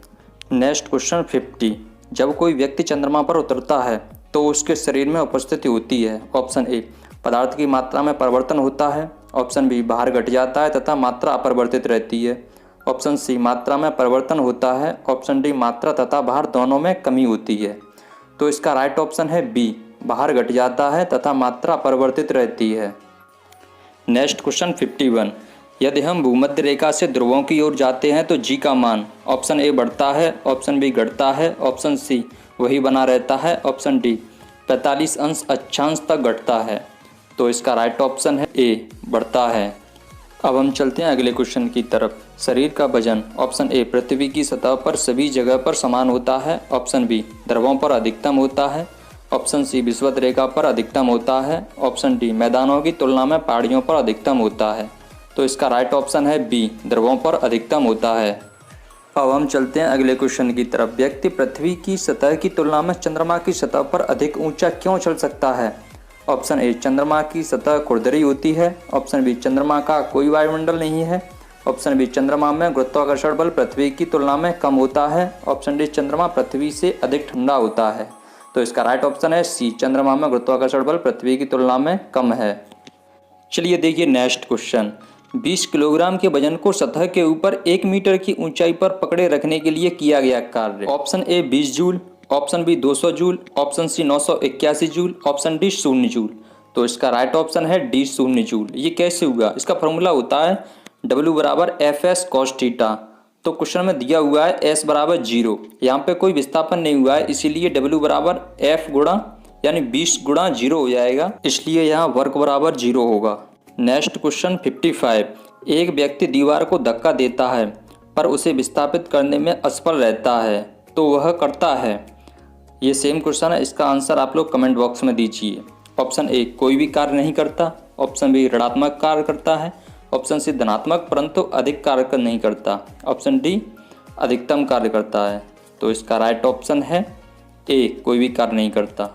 नेक्स्ट क्वेश्चन 50, जब कोई व्यक्ति चंद्रमा पर उतरता है तो उसके शरीर में उपस्थिति होती है। ऑप्शन ए पदार्थ की मात्रा में परिवर्तन होता है, ऑप्शन बी भार घट जाता है तथा मात्रा अपरिवर्तित रहती है, ऑप्शन सी मात्रा में परिवर्तन होता है, ऑप्शन डी मात्रा तथा भार दोनों में कमी होती है। तो इसका राइट ऑप्शन है बी भार घट जाता है तथा मात्रा अपरिवर्तित रहती है। नेक्स्ट क्वेश्चन 51, यदि हम भूमध्य रेखा से ध्रुवों की ओर जाते हैं तो जी का मान ऑप्शन ए बढ़ता है, ऑप्शन बी घटता है, ऑप्शन सी वही बना रहता है, ऑप्शन डी 45 अंश अक्षांश तक घटता है। तो इसका राइट ऑप्शन है ए बढ़ता है। अब हम चलते हैं अगले क्वेश्चन की तरफ। शरीर का वजन ऑप्शन ए पृथ्वी की सतह पर सभी जगह पर समान होता है, ऑप्शन बी ध्रुवों पर अधिकतम होता है, ऑप्शन सी विषुवत रेखा पर अधिकतम होता है, ऑप्शन डी मैदानों की तुलना में पहाड़ियों पर अधिकतम होता है। तो इसका राइट ऑप्शन है बी ध्रुवों पर अधिकतम होता है। अब हम चलते हैं अगले क्वेश्चन की तरफ। व्यक्ति पृथ्वी की सतह की तुलना में चंद्रमा की सतह पर अधिक ऊंचा क्यों चल सकता है। ऑप्शन ए चंद्रमा की सतह खुरदरी होती है, ऑप्शन बी चंद्रमा का कोई वायुमंडल नहीं है, ऑप्शन बी चंद्रमा में गुरुत्वाकर्षण बल पृथ्वी की तुलना में कम होता है, ऑप्शन डी चंद्रमा पृथ्वी से अधिक ठंडा होता है। तो इसका राइट ऑप्शन है सी चंद्रमा में गुरुत्वाकर्षण बल पृथ्वी की तुलना में कम है। चलिए देखिए नेक्स्ट क्वेश्चन। 20 किलोग्राम के वजन को सतह के ऊपर 1 मीटर की ऊंचाई पर पकड़े रखने के लिए किया गया कार्य। Option A 20 joule, option B 200 joule, option C 981 joule, option D 0 joule. तो इसका राइट ऑप्शन है डी 0 जूल। ये कैसे हुआ, इसका फॉर्मूला होता है W बराबर FS cos थीटा। तो क्वेश्चन में दिया हुआ है S बराबर 0, यहाँ पे कोई विस्थापन नहीं हुआ है, इसीलिए W बराबर F गुणा यानी 20 गुणा 0 हो जाएगा, इसलिए यहाँ वर्क बराबर 0 होगा। नेक्स्ट क्वेश्चन 55, एक व्यक्ति दीवार को धक्का देता है पर उसे विस्थापित करने में असफल रहता है तो वह करता है। ये सेम क्वेश्चन है, इसका आंसर आप लोग कमेंट बॉक्स में दीजिए। ऑप्शन ए कोई भी कार्य नहीं करता, ऑप्शन बी ऋणात्मक कार्य करता है, ऑप्शन सी धनात्मक परंतु अधिक कार्य नहीं करता, ऑप्शन डी अधिकतम कार्य करता है। तो इसका राइट ऑप्शन है ए कोई भी कार्य नहीं करता।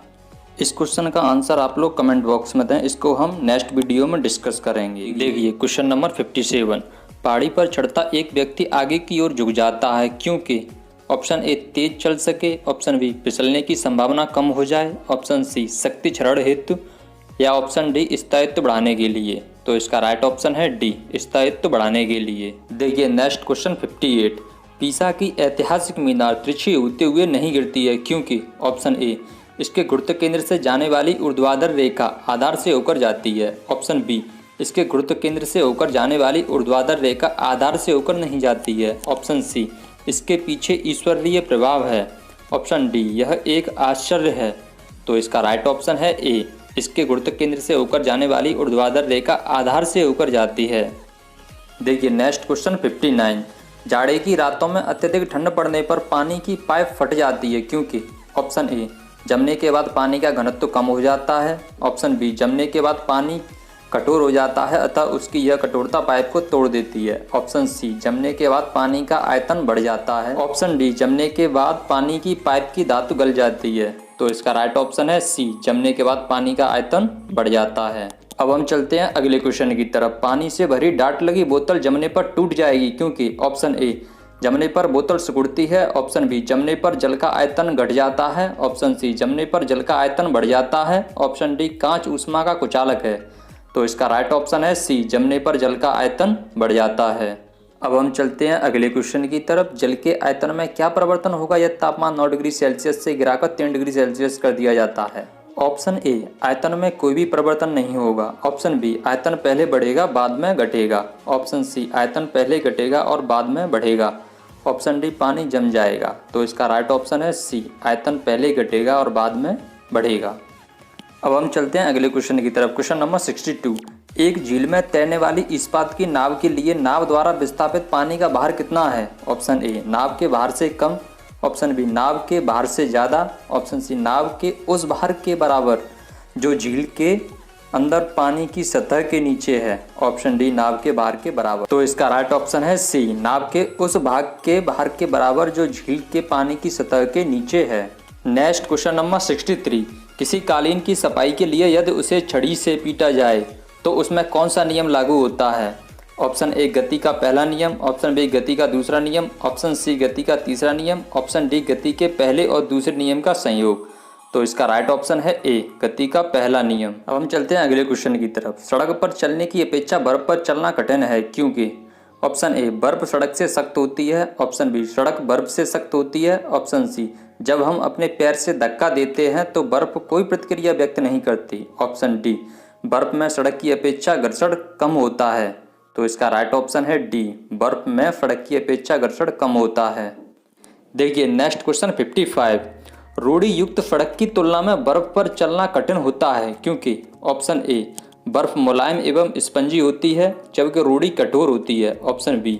इस क्वेश्चन का आंसर आप लोग कमेंट बॉक्स में दें, इसको हम नेक्स्ट वीडियो में डिस्कस करेंगे। देखिए क्वेश्चन नंबर 57, पहाड़ी पर चढ़ता एक व्यक्ति आगे की ओर झुक जाता है क्योंकि। ऑप्शन ए तेज चल सके, ऑप्शन बी फिसलने की संभावना कम हो जाए, ऑप्शन सी शक्ति क्षरण हेतु, या ऑप्शन डी स्थायित्व बढ़ाने के लिए। तो इसका राइट ऑप्शन है डी स्थायित्व बढ़ाने के लिए। देखिए नेक्स्ट क्वेश्चन 58, पीसा की ऐतिहासिक मीनार तिरछी होते हुए नहीं गिरती है क्योंकि। ऑप्शन ए इसके गुरुत्व केंद्र से जाने वाली ऊर्ध्वाधर रेखा आधार से होकर जाती है, ऑप्शन बी इसके गुरुत्व केंद्र से होकर जाने वाली ऊर्ध्वाधर रेखा आधार से होकर नहीं जाती है, ऑप्शन सी इसके पीछे ईश्वरीय प्रभाव है, ऑप्शन डी यह एक आश्चर्य है। तो इसका राइट ऑप्शन है ए इसके गुरुत्व केंद्र से होकर जाने वाली ऊर्ध्वाधर रेखा आधार से होकर जाती है। देखिए नेक्स्ट क्वेश्चन 59, जाड़े की रातों में अत्यधिक ठंड पड़ने पर पानी की पाइप फट जाती है क्योंकि। ऑप्शन ए जमने के बाद पानी का घनत्व कम हो जाता है, ऑप्शन बी जमने के बाद पानी कठोर हो जाता है अतः उसकी यह कठोरता पाइप को तोड़ देती है, ऑप्शन सी जमने के बाद पानी का आयतन बढ़ जाता है, ऑप्शन डी जमने के बाद पानी की पाइप की धातु गल जाती है। तो इसका राइट ऑप्शन है सी जमने के बाद पानी का आयतन बढ़ जाता है। अब हम चलते हैं अगले क्वेश्चन की तरफ। पानी से भरी डाट लगी बोतल जमने पर टूट जाएगी क्योंकि। ऑप्शन ए जमने पर बोतल सिकुड़ती है, ऑप्शन बी जमने पर जल का आयतन घट जाता है, ऑप्शन सी जमने पर जल का आयतन बढ़ जाता है, ऑप्शन डी कांच ऊष्मा का कुचालक है। तो इसका राइट ऑप्शन है सी जमने पर जल का आयतन बढ़ जाता है। अब हम चलते हैं अगले क्वेश्चन की तरफ। जल के आयतन में क्या परिवर्तन होगा यदि तापमान 9 डिग्री सेल्सियस से गिराकर 3 डिग्री सेल्सियस कर दिया जाता है। ऑप्शन ए आयतन में कोई भी परिवर्तन नहीं होगा। ऑप्शन बी आयतन पहले बढ़ेगा बाद में घटेगा। ऑप्शन सी आयतन पहले घटेगा और बाद में बढ़ेगा। ऑप्शन डी पानी जम जाएगा। तो इसका राइट ऑप्शन है सी आयतन पहले घटेगा और बाद में बढ़ेगा। अब हम चलते हैं अगले क्वेश्चन की तरफ। क्वेश्चन नंबर 62, एक झील में तैरने वाली इस्पात की नाव के लिए नाव द्वारा विस्थापित पानी का भार कितना है। ऑप्शन ए नाव के भार से कम। ऑप्शन बी नाव के भार से ज़्यादा। ऑप्शन सी नाव के उस भार के बराबर जो झील के अंदर पानी की सतह के नीचे है। ऑप्शन डी नाव के भार के बराबर। तो इसका राइट ऑप्शन है सी नाव के उस भाग के भार के बराबर जो झील के पानी की सतह के नीचे है। नेक्स्ट क्वेश्चन नंबर 63, किसी कालीन की सफाई के लिए यदि उसे छड़ी से पीटा जाए तो उसमें कौन सा नियम लागू होता है। ऑप्शन ए गति का पहला नियम। ऑप्शन बी गति का दूसरा नियम। ऑप्शन सी गति का तीसरा नियम। ऑप्शन डी गति के पहले और दूसरे नियम का संयोग। तो इसका राइट ऑप्शन है ए गति का पहला नियम। अब हम चलते हैं अगले क्वेश्चन की तरफ। सड़क पर चलने की अपेक्षा बर्फ पर चलना कठिन है क्योंकि। ऑप्शन ए बर्फ सड़क से सख्त होती है। ऑप्शन बी सड़क बर्फ से सख्त होती है। ऑप्शन सी जब हम अपने पैर से धक्का देते हैं तो बर्फ कोई प्रतिक्रिया व्यक्त नहीं करती। ऑप्शन डी बर्फ में सड़क की अपेक्षा घर्षण कम होता है। तो इसका राइट ऑप्शन है डी बर्फ में सड़क की अपेक्षा घर्षण कम होता है। देखिए नेक्स्ट क्वेश्चन 55, रोड़ी युक्त सड़क की तुलना में बर्फ पर चलना कठिन होता है क्योंकि। ऑप्शन ए बर्फ मुलायम एवं स्पंजी होती है जबकि रोड़ी कठोर होती है। ऑप्शन बी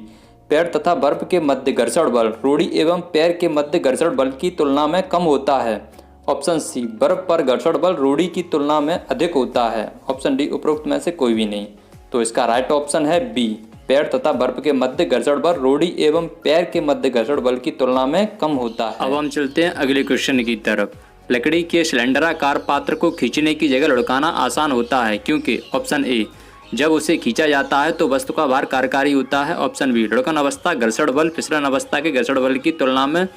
पैर तथा बर्फ के मध्य घर्षण बल रोड़ी एवं पैर के मध्य घर्षण बल की तुलना में कम होता है। ऑप्शन सी बर्फ पर घर्षण बल रोड़ी की तुलना में अधिक होता है। ऑप्शन डी उपरोक्त में से कोई भी नहीं। तो इसका राइट ऑप्शन है बी पैर तथा बर्फ के मध्य घर्षण बल रोड़ी एवं पैर के मध्य घर्षण बल की तुलना में कम होता है। अब हम चलते हैं अगले क्वेश्चन की तरफ। लकड़ी के सिलेंडराकार पात्र को खींचने की जगह लुढ़काना आसान होता है क्योंकि। ऑप्शन ए जब उसे खींचा जाता है तो वस्तु का भार कार्यकारी होता है। ऑप्शन बी लुढ़कन अवस्था घर्षण बल फिसलन अवस्था के घर्षण बल की तुलना में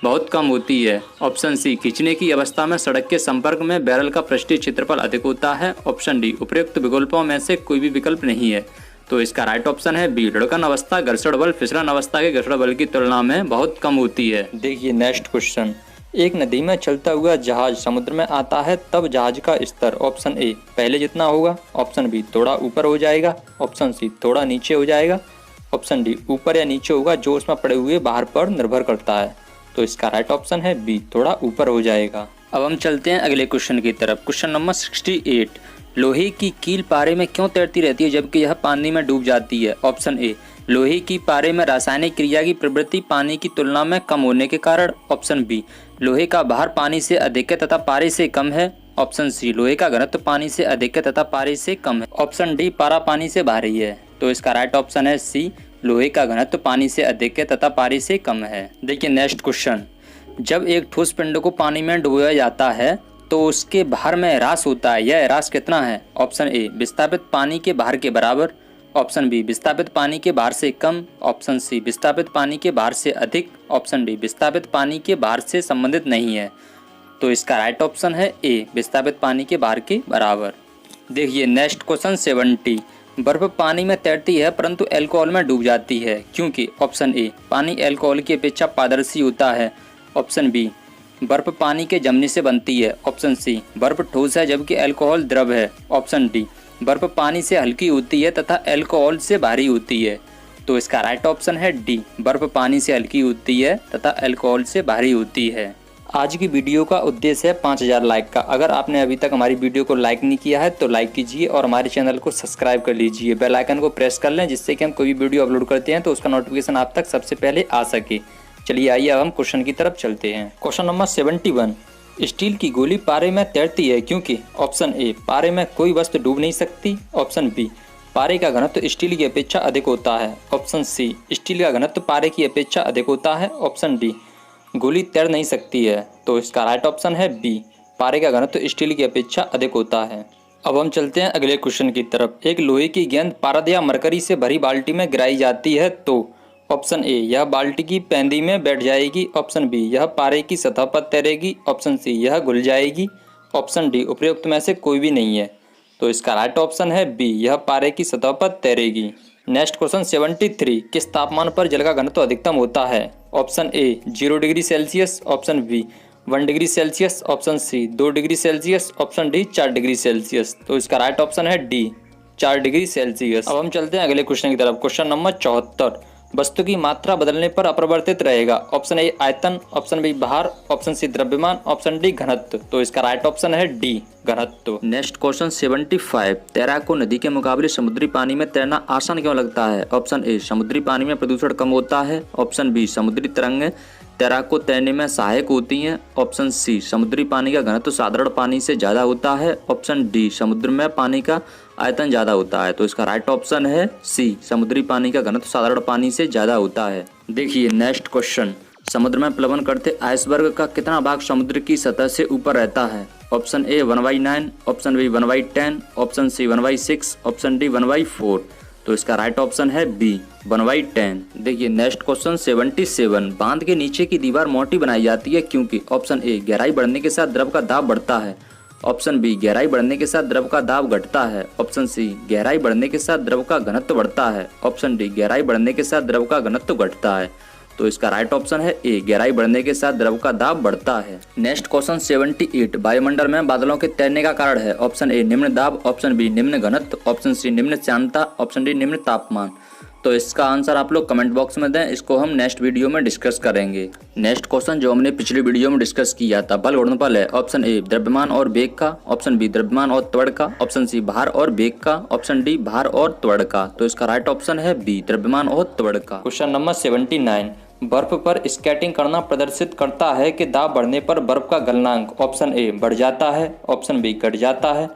बहुत कम होती है। ऑप्शन सी खींचने की अवस्था में सड़क के संपर्क में बैरल का पृष्ठीय क्षेत्रफल अधिक होता है। ऑप्शन डी उपयुक्त विकल्पों में से कोई भी विकल्प नहीं है। तो इसका राइट ऑप्शन है बी लुढ़कन अवस्था घर्षण बल फिसलन अवस्था के घर्षण बल की तुलना में बहुत कम होती है। देखिए नेक्स्ट क्वेश्चन, एक नदी में चलता हुआ जहाज समुद्र में आता है तब जहाज का स्तर। ऑप्शन ए पहले जितना होगा। ऑप्शन बी थोड़ा ऊपर हो जाएगा। ऑप्शन सी थोड़ा नीचे हो जाएगा। ऑप्शन डी ऊपर या नीचे होगा जो उसमें पड़े हुए भार पर निर्भर करता है। तो इसका राइट ऑप्शन है बी थोड़ा ऊपर हो जाएगा। अब हम चलते हैं अगले क्वेश्चन की तरफ। क्वेश्चन नंबर 68, लोहे की कील पारे में क्यों तैरती रहती है जबकि यह पानी में डूब जाती है। ऑप्शन ए लोहे की पारे में रासायनिक क्रिया की प्रवृत्ति पानी की तुलना में कम होने के कारण। ऑप्शन बी लोहे का भार पानी से अधिक है तथा पारे से कम है। ऑप्शन सी लोहे का घनत्व पानी से अधिक है तथा पारे से कम है। ऑप्शन डी पारा पानी से भारी है। तो इसका राइट ऑप्शन है सी लोहे का घनत्व पानी से अधिक है तथा पारे से कम है। देखिए नेक्स्ट क्वेश्चन, जब एक ठोस पिंड को पानी में डुबोया जाता है तो उसके भार में ह्रास होता है, यह ह्रास कितना है। ऑप्शन ए विस्थापित पानी के भार के बराबर। ऑप्शन बी विस्थापित पानी के भार से कम। ऑप्शन सी विस्थापित पानी के भार से अधिक। ऑप्शन डी विस्थापित पानी के भार से संबंधित नहीं है। तो इसका राइट ऑप्शन है ए विस्थापित पानी के भार के बराबर। देखिए नेक्स्ट क्वेश्चन 70, बर्फ पानी में तैरती है परंतु अल्कोहल में डूब जाती है क्योंकि। ऑप्शन ए पानी अल्कोहल की अपेक्षा पारदर्शी होता है। ऑप्शन बी बर्फ पानी के जमने से बनती है। ऑप्शन सी बर्फ ठोस है जबकि अल्कोहल द्रव है। ऑप्शन डी बर्फ पानी से हल्की होती है तथा अल्कोहल से भारी होती है। तो इसका राइट ऑप्शन है डी बर्फ पानी से हल्की होती है तथा अल्कोहल से भारी होती है। आज की वीडियो का उद्देश्य है 5000 लाइक का। अगर आपने अभी तक हमारी वीडियो को लाइक नहीं किया है तो लाइक कीजिए और हमारे चैनल को सब्सक्राइब कर लीजिए। बेल आइकन को प्रेस कर लें जिससे कि हम कोई भी वीडियो अपलोड करते हैं तो उसका नोटिफिकेशन आप तक सबसे पहले आ सके। चलिए आइए अब हम क्वेश्चन की तरफ चलते हैं। क्वेश्चन नंबर 71, स्टील की गोली पारे में तैरती है क्योंकि। ऑप्शन ए पारे में कोई वस्तु डूब नहीं सकती। ऑप्शन बी पारे का घनत्व स्टील की अपेक्षा अधिक होता है। ऑप्शन सी स्टील का घनत्व पारे की अपेक्षा अधिक होता है। ऑप्शन डी गोली तैर नहीं सकती है। तो इसका राइट ऑप्शन है बी पारे का घनत्व स्टील की अपेक्षा अधिक होता है। अब हम चलते हैं अगले क्वेश्चन की तरफ। एक लोहे की गेंद पारद या मरकरी से भरी बाल्टी में गिराई जाती है तो। ऑप्शन ए यह बाल्टी की पैंदी में बैठ जाएगी। ऑप्शन बी यह पारे की सतह पर तैरेगी। ऑप्शन सी यह घुल जाएगी। ऑप्शन डी उपयुक्त में से कोई भी नहीं है। तो इसका राइट ऑप्शन है बी यह पारे की सतह पर तैरेगी। नेक्स्ट क्वेश्चन 73, किस तापमान पर जल का घनत्व अधिकतम होता है। Option A 0 degree Celsius. Option B 1 degree Celsius, option C 2 degree Celsius, option D 4 degree Celsius. तो इसका राइट ऑप्शन है डी 4 डिग्री सेल्सियस। अब हम चलते हैं अगले क्वेश्चन की तरफ। क्वेश्चन नंबर 74, वस्तु की मात्रा बदलने पर अपरिवर्तित रहेगा। ऑप्शन ए आयतन, ऑप्शन बी भार, ऑप्शन सी द्रव्यमान, ऑप्शन डी घनत्व। तो इसका राइट ऑप्शन है डी घनत्व। नेक्स्ट क्वेश्चन 75, तैराक को नदी के मुकाबले समुद्री पानी में तैरना आसान क्यों लगता है? ऑप्शन ए समुद्री पानी में प्रदूषण कम होता है, ऑप्शन बी समुद्री तरंगें तैराक को तैरने में सहायक होती हैं, ऑप्शन सी समुद्री पानी का घनत्व साधारण पानी से ज़्यादा होता है, ऑप्शन डी समुद्र में पानी का आयतन ज़्यादा होता है। तो इसका राइट ऑप्शन है सी समुद्री पानी का घनत्व साधारण पानी से ज़्यादा होता है। देखिए नेक्स्ट क्वेश्चन, समुद्र में प्लवन करते आइसबर्ग का कितना भाग समुद्र की सतह से ऊपर रहता है? Option A 1/9, option B 1/10, option C 1/6, option D 1/4। तो इसका राइट ऑप्शन है बी 1/10। देखिए नेक्स्ट क्वेश्चन 77, बांध के नीचे की दीवार मोटी बनाई जाती है क्योंकि? ऑप्शन ए गहराई बढ़ने के साथ द्रव का दाब बढ़ता है, ऑप्शन बी गहराई बढ़ने के साथ द्रव का दाब घटता है, ऑप्शन सी गहराई बढ़ने के साथ द्रव का घनत्व बढ़ता है, ऑप्शन डी गहराई बढ़ने के साथ द्रव का घनत्व घटता है। तो इसका राइट ऑप्शन है ए गहराई बढ़ने के साथ द्रव का दाब बढ़ता है। नेक्स्ट क्वेश्चन 78, वायुमंडल में बादलों के तैरने का कारण है? ऑप्शन ए निम्न दाब, ऑप्शन बी निम्न घनत्व, ऑप्शन सी निम्न श्यानता, ऑप्शन डी निम्न तापमान। तो इसका आंसर आप लोग कमेंट बॉक्स में दें, इसको हम नेक्स्ट वीडियो में डिस्कस करेंगे। नेक्स्ट क्वेश्चन जो हमने पिछली वीडियो में डिस्कस किया था, बल गुणनफल है। ऑप्शन ए द्रव्यमान और वेग का, ऑप्शन बी द्रव्यमान और त्वरण का, ऑप्शन सी भार और वेग का, ऑप्शन डी भार और त्वरण का। तो इसका राइट ऑप्शन है बी द्रव्यमान और त्वरण का। क्वेश्चन नंबर 79, बर्फ पर स्केटिंग करना प्रदर्शित करता है कि दाब बढ़ने पर बर्फ का गलनांक ऑप्शन ए बढ़ जाता है, ऑप्शन बी घट जाता है,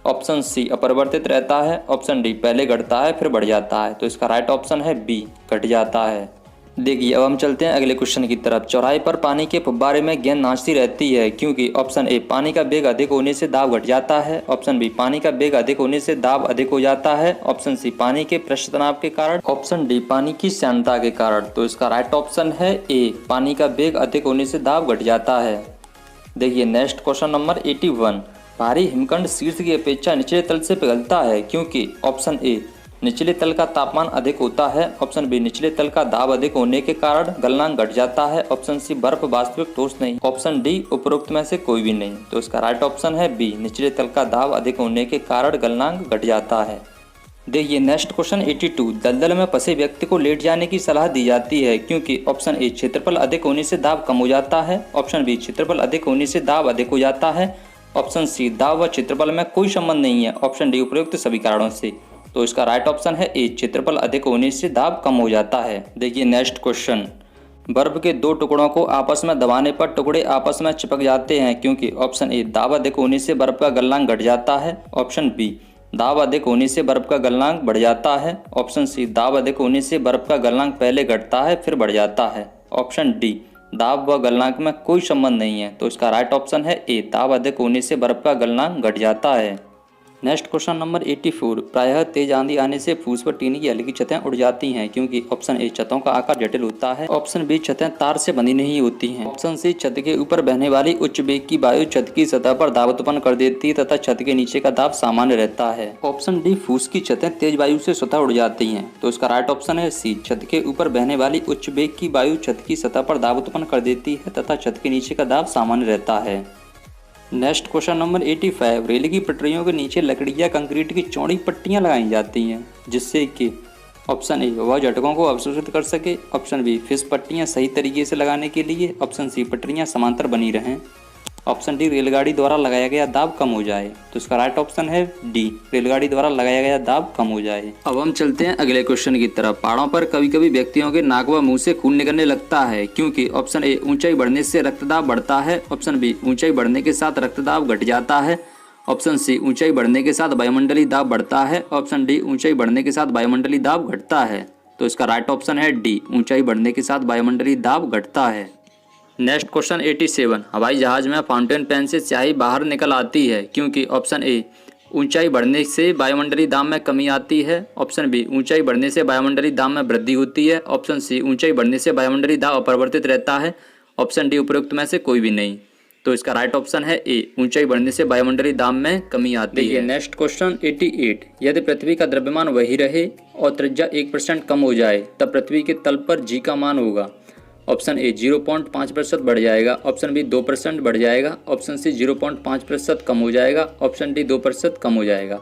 ऑप्शन सी अपरिवर्तित रहता है, ऑप्शन डी पहले घटता है फिर बढ़ जाता है। तो इसका राइट ऑप्शन है बी घट जाता है। देखिए अब हम चलते हैं अगले क्वेश्चन की तरफ। चौराहे पर पानी के फव्वारे में गेंद नाचती रहती है क्योंकि? ऑप्शन ए पानी का वेग अधिक होने से दाब घट जाता है, ऑप्शन बी पानी का वेग अधिक होने से दाब अधिक हो जाता है, ऑप्शन सी पानी के पृष्ठ तनाव के कारण, ऑप्शन डी पानी की श्यानता के कारण। तो इसका राइट ऑप्शन है ए पानी का वेग अधिक होने से दाब घट जाता है। देखिए नेक्स्ट क्वेश्चन नंबर 81, भारी हिमखंड शीर्ष की अपेक्षा निचले तल से पिघलता है क्योंकि? ऑप्शन ए निचले तल का तापमान अधिक होता है, ऑप्शन बी निचले तल का दाब अधिक होने के कारण गलनांक घट जाता है, ऑप्शन सी बर्फ वास्तविक ठोस नहीं, ऑप्शन डी उपरोक्त में से कोई भी नहीं। तो इसका राइट ऑप्शन है बी निचले तल का दाब अधिक होने के कारण गलनांक घट जाता है। देखिए नेक्स्ट क्वेश्चन 82, दलदल में फंसे व्यक्ति को लेट जाने की सलाह दी जाती है क्योंकि? ऑप्शन ए क्षेत्रफल अधिक होने से दाब कम हो जाता है, ऑप्शन बी क्षेत्रफल अधिक होने से दाब अधिक हो जाता है, ऑप्शन सी दाब व क्षेत्रफल में कोई संबंध नहीं है, ऑप्शन डी उपयुक्त सभी कारणों से। तो इसका राइट ऑप्शन है ए क्षेत्रफल अधिक होने से दाब कम हो जाता है। देखिए नेक्स्ट क्वेश्चन, बर्फ के दो टुकड़ों को आपस में दबाने पर टुकड़े आपस में चिपक जाते हैं क्योंकि? ऑप्शन ए दाब अधिक होने से बर्फ का गलनांक घट जाता है, ऑप्शन बी दाब अधिक होने से बर्फ का गलनांक बढ़ जाता है, ऑप्शन सी दाब अधिक होने से बर्फ का गलनांक पहले घटता है फिर बढ़ जाता है, ऑप्शन डी दाब व गलनांक में कोई संबंध नहीं है। तो इसका राइट ऑप्शन है ए दाब अधिक होने से बर्फ का गलनांक घट जाता है। नेक्स्ट क्वेश्चन नंबर 84, प्रायः तेज आंधी आने से फूस पर टीन की हल्की छतें उड़ जाती हैं क्योंकि? ऑप्शन ए छतों का आकार जटिल होता है, ऑप्शन बी छतें तार से बंधी नहीं होती हैं, ऑप्शन सी छत के ऊपर बहने वाली उच्च वेग की वायु छत की सतह पर दाब उत्पन्न कर देती है तथा छत के नीचे का दाब सामान्य रहता है, ऑप्शन डी फूस की छतें तेज वायु से स्वतः उड़ जाती हैं। तो इसका राइट ऑप्शन है सी छत के ऊपर बहने वाली उच्च वेग की वायु छत की सतह पर दाब उत्पन्न कर देती है तथा छत के नीचे का दाब सामान्य रहता है। नेक्स्ट क्वेश्चन नंबर 85, रेल की पटरियों के नीचे लकड़ी या कंक्रीट की चौड़ी पट्टियां लगाई जाती हैं जिससे कि? ऑप्शन ए वह झटकों को अवशोषित कर सके, ऑप्शन बी फिश पट्टियां सही तरीके से लगाने के लिए, ऑप्शन सी पटरियां समांतर बनी रहें, ऑप्शन डी रेलगाड़ी द्वारा लगाया गया दाब कम हो जाए। तो इसका राइट ऑप्शन है डी रेलगाड़ी द्वारा लगाया गया दाब कम हो जाए। अब हम चलते हैं अगले क्वेश्चन की तरफ। पहाड़ों पर कभी कभी व्यक्तियों के नाक व मुंह से खून निकलने लगता है क्योंकि? ऑप्शन ए ऊंचाई बढ़ने से रक्तदाब बढ़ता है, ऑप्शन बी ऊंचाई बढ़ने के साथ रक्तदाब घट जाता है, ऑप्शन सी ऊंचाई बढ़ने के साथ वायुमंडलीय दाब बढ़ता है, ऑप्शन डी ऊंचाई बढ़ने के साथ वायुमंडलीय दाब घटता है। तो इसका राइट ऑप्शन है डी ऊंचाई बढ़ने के साथ वायुमंडलीय दाब घटता है। नेक्स्ट क्वेश्चन 87, हवाई जहाज में फाउंटेन पेन से स्याही बाहर निकल आती है क्योंकि? ऑप्शन ए ऊंचाई बढ़ने से वायुमंडलीय दाब में कमी आती है, ऑप्शन बी ऊंचाई बढ़ने से वायुमंडलीय दाब में वृद्धि होती है, ऑप्शन सी ऊंचाई बढ़ने से वायुमंडलीय दाब अपरिवर्तित रहता है, ऑप्शन डी उपरोक्त में से कोई भी नहीं। तो इसका राइट ऑप्शन है ए ऊंचाई बढ़ने से वायुमंडलीय दाब में कमी आती है। नेक्स्ट क्वेश्चन 88, यदि पृथ्वी का द्रव्यमान वही रहे और त्रिज्या 1% कम हो जाए तब पृथ्वी के तल पर जी का मान होगा। ऑप्शन ए 0.5% बढ़ जाएगा, ऑप्शन बी 2% बढ़ जाएगा, ऑप्शन सी 0.5% कम हो जाएगा, ऑप्शन डी 2% कम हो जाएगा।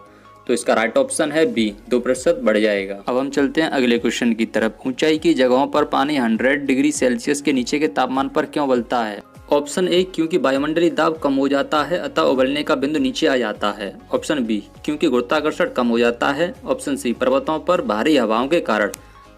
तो इसका राइट ऑप्शन है बी 2% बढ़ जाएगा। अब हम चलते हैं अगले क्वेश्चन की तरफ। ऊंचाई की जगहों पर पानी 100 डिग्री सेल्सियस के नीचे के तापमान पर क्यों उबलता है? ऑप्शन ए क्योंकि वायुमंडलीय दाब कम हो जाता है अतः उबलने का बिंदु नीचे आ जाता है। ऑप्शन बी क्योंकि गुरुत्वाकर्षण कम हो जाता है। ऑप्शन सी पर्वतों पर भारी हवाओं के कारण।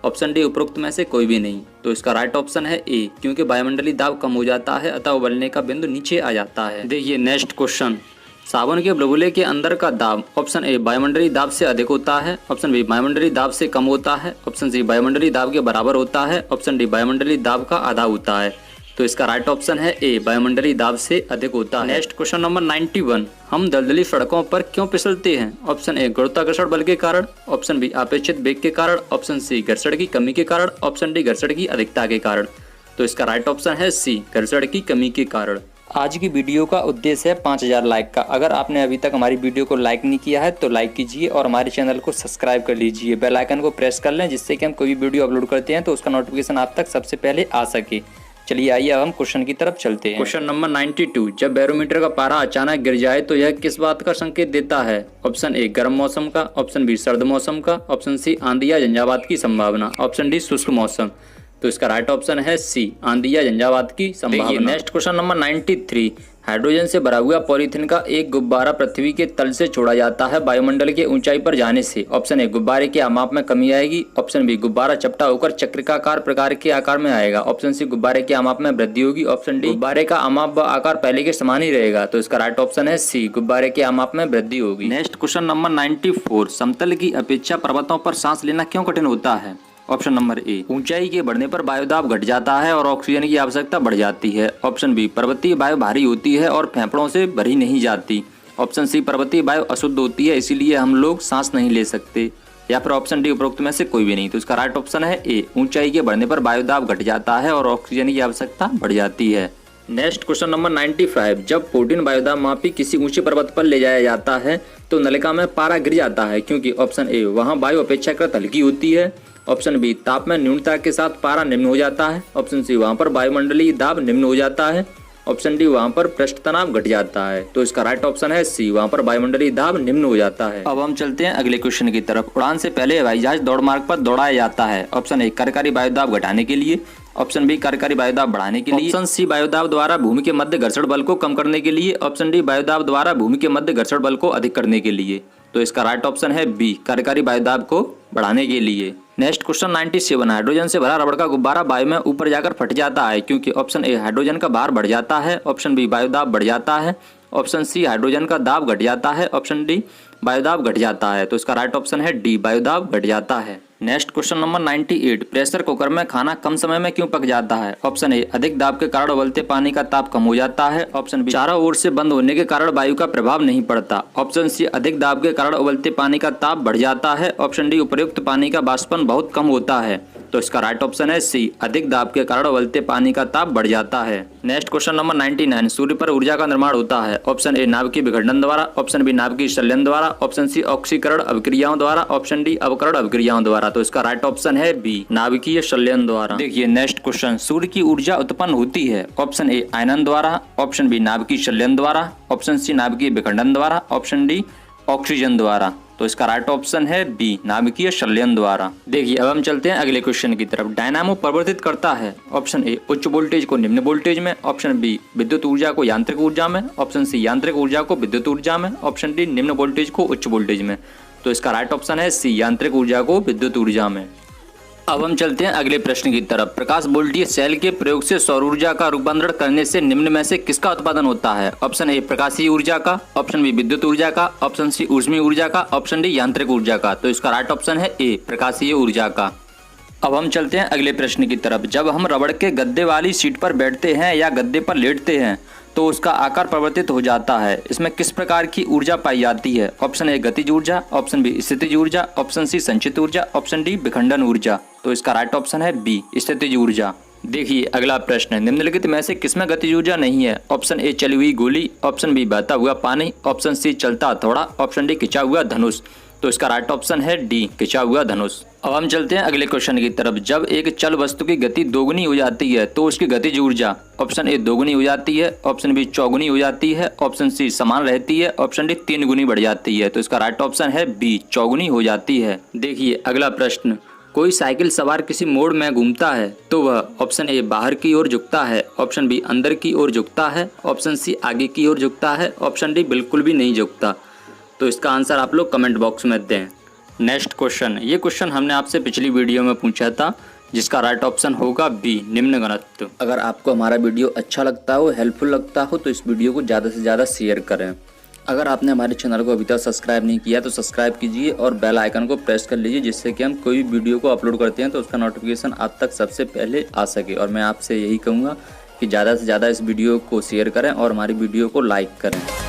ऑप्शन डी उपरोक्त में से कोई भी नहीं। तो इसका राइट ऑप्शन है ए क्योंकि वायुमंडलीय दाब कम हो जाता है अतः उबलने का बिंदु नीचे आ जाता है। देखिए नेक्स्ट क्वेश्चन, साबुन के बुलबुले के अंदर का दाब ऑप्शन ए वायुमंडलीय दाब से अधिक होता है, ऑप्शन बी वायुमंडलीय दाब से कम होता है, ऑप्शन सी वायुमंडलीय दाब के बराबर होता है, ऑप्शन डी वायुमंडलीय दाब का आधा होता है। तो इसका राइट ऑप्शन है ए वायुमंडलीय दाब से अधिक होता है। नेक्स्ट क्वेश्चन नंबर 91, हम दलदली सड़कों पर क्यों फिसलते हैं? ऑप्शन ए गुरुत्वाकर्षण बल के कारण, ऑप्शन बी अपेक्षित वेग के कारण, ऑप्शन सी घर्षण की कमी के कारण, ऑप्शन डी घर्षण की अधिकता के कारण। तो इसका राइट ऑप्शन है सी घर्षण की कमी के कारण। आज की वीडियो का उद्देश्य है 5000 लाइक का। अगर आपने अभी तक हमारी वीडियो को लाइक नहीं किया है तो लाइक कीजिए और हमारे चैनल को सब्सक्राइब कर लीजिए। बेल आइकन को प्रेस कर लें जिससे कि हम कोई भी वीडियो अपलोड करते हैं तो उसका नोटिफिकेशन आप तक सबसे पहले आ सके। चलिए आइए अब हम क्वेश्चन की तरफ चलते हैं। क्वेश्चन नंबर 92, जब बैरोमीटर का पारा अचानक गिर जाए तो यह किस बात का संकेत देता है? ऑप्शन ए गर्म मौसम का, ऑप्शन बी सर्द मौसम का, ऑप्शन सी आंधी या झंझावात की संभावना, ऑप्शन डी शुष्क मौसम। तो इसका राइट ऑप्शन है सी आंधी या झंझावात की संभावना। नेक्स्ट क्वेश्चन नंबर 93, हाइड्रोजन से भरा हुआ पॉलीथीन का एक गुब्बारा पृथ्वी के तल से छोड़ा जाता है वायुमंडल के ऊंचाई पर जाने से। ऑप्शन ए गुब्बारे के आमाप में कमी आएगी, ऑप्शन बी गुब्बारा चपटा होकर चक्रिकाकार प्रकार के आकार में आएगा, ऑप्शन सी गुब्बारे के आमाप में वृद्धि होगी, ऑप्शन डी गुब्बारे का आमाप व आकार पहले के समान ही रहेगा। तो इसका राइट ऑप्शन है सी गुब्बारे के आमाप में वृद्धि होगी। नेक्स्ट क्वेश्चन नंबर 94, समतल की अपेक्षा पर्वतों पर सांस लेना क्यों कठिन होता है? ऑप्शन नंबर ए ऊंचाई के बढ़ने पर वायुदाब घट जाता है और ऑक्सीजन की आवश्यकता बढ़ जाती है, ऑप्शन बी पर्वतीय वायु भारी होती है और फेफड़ों से भरी नहीं जाती, ऑप्शन सी पर्वतीय वायु अशुद्ध होती है इसीलिए हम लोग सांस नहीं ले सकते, या फिर ऑप्शन डी उपरोक्त में से कोई भी नहीं। तो इसका राइट ऑप्शन है ए ऊंचाई के बढ़ने पर वायुदाब घट जाता है और ऑक्सीजन की आवश्यकता बढ़ जाती है। नेक्स्ट क्वेश्चन नंबर 95, जब 14 वायुदाब मापी किसी ऊंचे पर्वत पर ले जाया जाता है तो नलिका में पारा गिर जाता है क्योंकि ऑप्शन ए वहाँ वायु अपेक्षाकृत हल्की होती है, ऑप्शन बी ताप में न्यूनता के साथ पारा निम्न हो जाता है, ऑप्शन सी वहाँ पर वायुमंडलीय दाब निम्न हो जाता है, ऑप्शन डी वहाँ पर पृष्ठ तनाव घट जाता है। तो इसका राइट ऑप्शन है सी वहाँ पर वायुमंडलीय दाब निम्न हो जाता है। अब हम चलते हैं अगले क्वेश्चन की तरफ। उड़ान से पहले हवाई जहाज दौड़ मार्ग पर दौड़ाया जाता है। ऑप्शन ए कार्यकारी वायुदाब घटाने के लिए, ऑप्शन बी कार्यकारी वायुदाब बढ़ाने के लिए, ऑप्शन सी वायुदाब द्वारा भूमि के मध्य घर्षण बल को कम करने के लिए, ऑप्शन डी वायुदाब द्वारा भूमि के मध्य घर्षण बल को अधिक करने के लिए। तो इसका राइट ऑप्शन है बी कार्यकारी वायुदाब को बढ़ाने के लिए। नेक्स्ट क्वेश्चन 97, हाइड्रोजन से भरा रबड़ का गुब्बारा वायु में ऊपर जाकर फट जाता है क्योंकि ऑप्शन ए हाइड्रोजन का भार बढ़ जाता है, ऑप्शन बी वायुदाब बढ़ जाता है, ऑप्शन सी हाइड्रोजन का दाब घट जाता है, ऑप्शन डी वायुदाब घट जाता है। तो इसका राइट ऑप्शन है डी वायुदाब घट जाता है। Next question number 98, pressure cooker में खाना कम समय में क्यों पक जाता है? ऑप्शन ए अधिक दाब के कारण उबलते पानी का ताप कम हो जाता है, ऑप्शन बी चारों ओर से बंद होने के कारण वायु का प्रभाव नहीं पड़ता, ऑप्शन सी अधिक दाब के कारण उबलते पानी का ताप बढ़ जाता है, ऑप्शन डी उपर्युक्त पानी का वाष्पन बहुत कम होता है। तो इसका राइट ऑप्शन है सी अधिक दाब के कारण उबलते पानी का ताप बढ़ जाता है। नेक्स्ट क्वेश्चन नंबर 99, सूर्य पर ऊर्जा का निर्माण होता है। ऑप्शन ए नाभिकीय विघटन द्वारा, ऑप्शन बी नाभिकीय संलयन द्वारा, ऑप्शन सी ऑक्सीकरण अभिक्रियाओं द्वारा, ऑप्शन डी अवकरण अभिक्रियाओं द्वारा। तो इसका राइट ऑप्शन है बी नाभिकीय संलयन द्वारा। देखिए नेक्स्ट क्वेश्चन, सूर्य की ऊर्जा उत्पन्न होती है। ऑप्शन ए आयनन द्वारा, ऑप्शन बी नाभिकीय संलयन द्वारा, ऑप्शन सी नाभिकीय विखंडन द्वारा, ऑप्शन डी ऑक्सीजन द्वारा। तो इसका राइट ऑप्शन है बी नाभिकीय संलयन द्वारा। देखिए अब हम चलते हैं अगले क्वेश्चन की तरफ। डायनामो परिवर्तित करता है। ऑप्शन ए उच्च वोल्टेज को निम्न वोल्टेज में, ऑप्शन बी विद्युत ऊर्जा को यांत्रिक ऊर्जा में, ऑप्शन सी यांत्रिक ऊर्जा को विद्युत ऊर्जा में, ऑप्शन डी निम्न वोल्टेज को उच्च वोल्टेज में। तो इसका राइट ऑप्शन है सी यांत्रिक ऊर्जा को विद्युत ऊर्जा में। अब हम चलते हैं अगले प्रश्न की तरफ। प्रकाश वोल्टीय सेल के प्रयोग से सौर ऊर्जा का रूपांतरण करने से निम्न में से किसका उत्पादन होता है? ऑप्शन ए प्रकाशीय ऊर्जा का, ऑप्शन बी विद्युत ऊर्जा का, ऑप्शन सी ऊष्मीय ऊर्जा का, ऑप्शन डी यांत्रिक ऊर्जा का। तो इसका राइट ऑप्शन है ए प्रकाशीय ऊर्जा का। अब हम चलते हैं अगले प्रश्न की तरफ। जब हम रबड़ के गद्दे वाली सीट पर बैठते हैं या गद्दे पर लेटते हैं तो उसका आकार परिवर्तित हो जाता है। इसमें किस प्रकार की ऊर्जा पाई जाती है? ऑप्शन ए गतिज ऊर्जा, ऑप्शन बी स्थितिज ऊर्जा, ऑप्शन सी संचित ऊर्जा, ऑप्शन डी विखंडन ऊर्जा। तो इसका राइट ऑप्शन है बी स्थितिज ऊर्जा। देखिए अगला प्रश्न है, निम्नलिखित में से किसमें गतिज ऊर्जा नहीं है? ऑप्शन ए चली हुई गोली, ऑप्शन बी बहता हुआ पानी, ऑप्शन सी चलता हथौड़ा, ऑप्शन डी खिंचा हुआ धनुष। तो इसका राइट ऑप्शन है डी, खिंचा हुआ धनुष। अब हम चलते हैं अगले क्वेश्चन की तरफ। जब एक चल वस्तु की गति दोगुनी हो जाती है तो उसकी गतिज ऊर्जा ऑप्शन ए दोगुनी हो जाती है, ऑप्शन बी चौगुनी हो जाती है, ऑप्शन सी समान रहती है, ऑप्शन डी 3 गुनी बढ़ जाती है। तो इसका राइट ऑप्शन है बी, चौगुनी हो जाती है। देखिए अगला प्रश्न, कोई साइकिल सवार किसी मोड़ में घूमता है तो वह ऑप्शन ए बाहर की ओर झुकता है, ऑप्शन बी अंदर की ओर झुकता है, ऑप्शन सी आगे की ओर झुकता है, ऑप्शन डी बिल्कुल भी नहीं झुकता। तो इसका आंसर आप लोग कमेंट बॉक्स में दें। नेक्स्ट क्वेश्चन, ये क्वेश्चन हमने आपसे पिछली वीडियो में पूछा था, जिसका राइट ऑप्शन होगा बी, निम्न घनत्व। अगर आपको हमारा वीडियो अच्छा लगता हो, हेल्पफुल लगता हो तो इस वीडियो को ज़्यादा से ज़्यादा शेयर करें। अगर आपने हमारे चैनल को अभी तक सब्सक्राइब नहीं किया तो सब्सक्राइब कीजिए और बेल आइकन को प्रेस कर लीजिए, जिससे कि हम कोई भी वीडियो को अपलोड करते हैं तो उसका नोटिफिकेशन आप तक सबसे पहले आ सके। और मैं आपसे यही कहूँगा कि ज़्यादा से ज़्यादा इस वीडियो को शेयर करें और हमारी वीडियो को लाइक करें।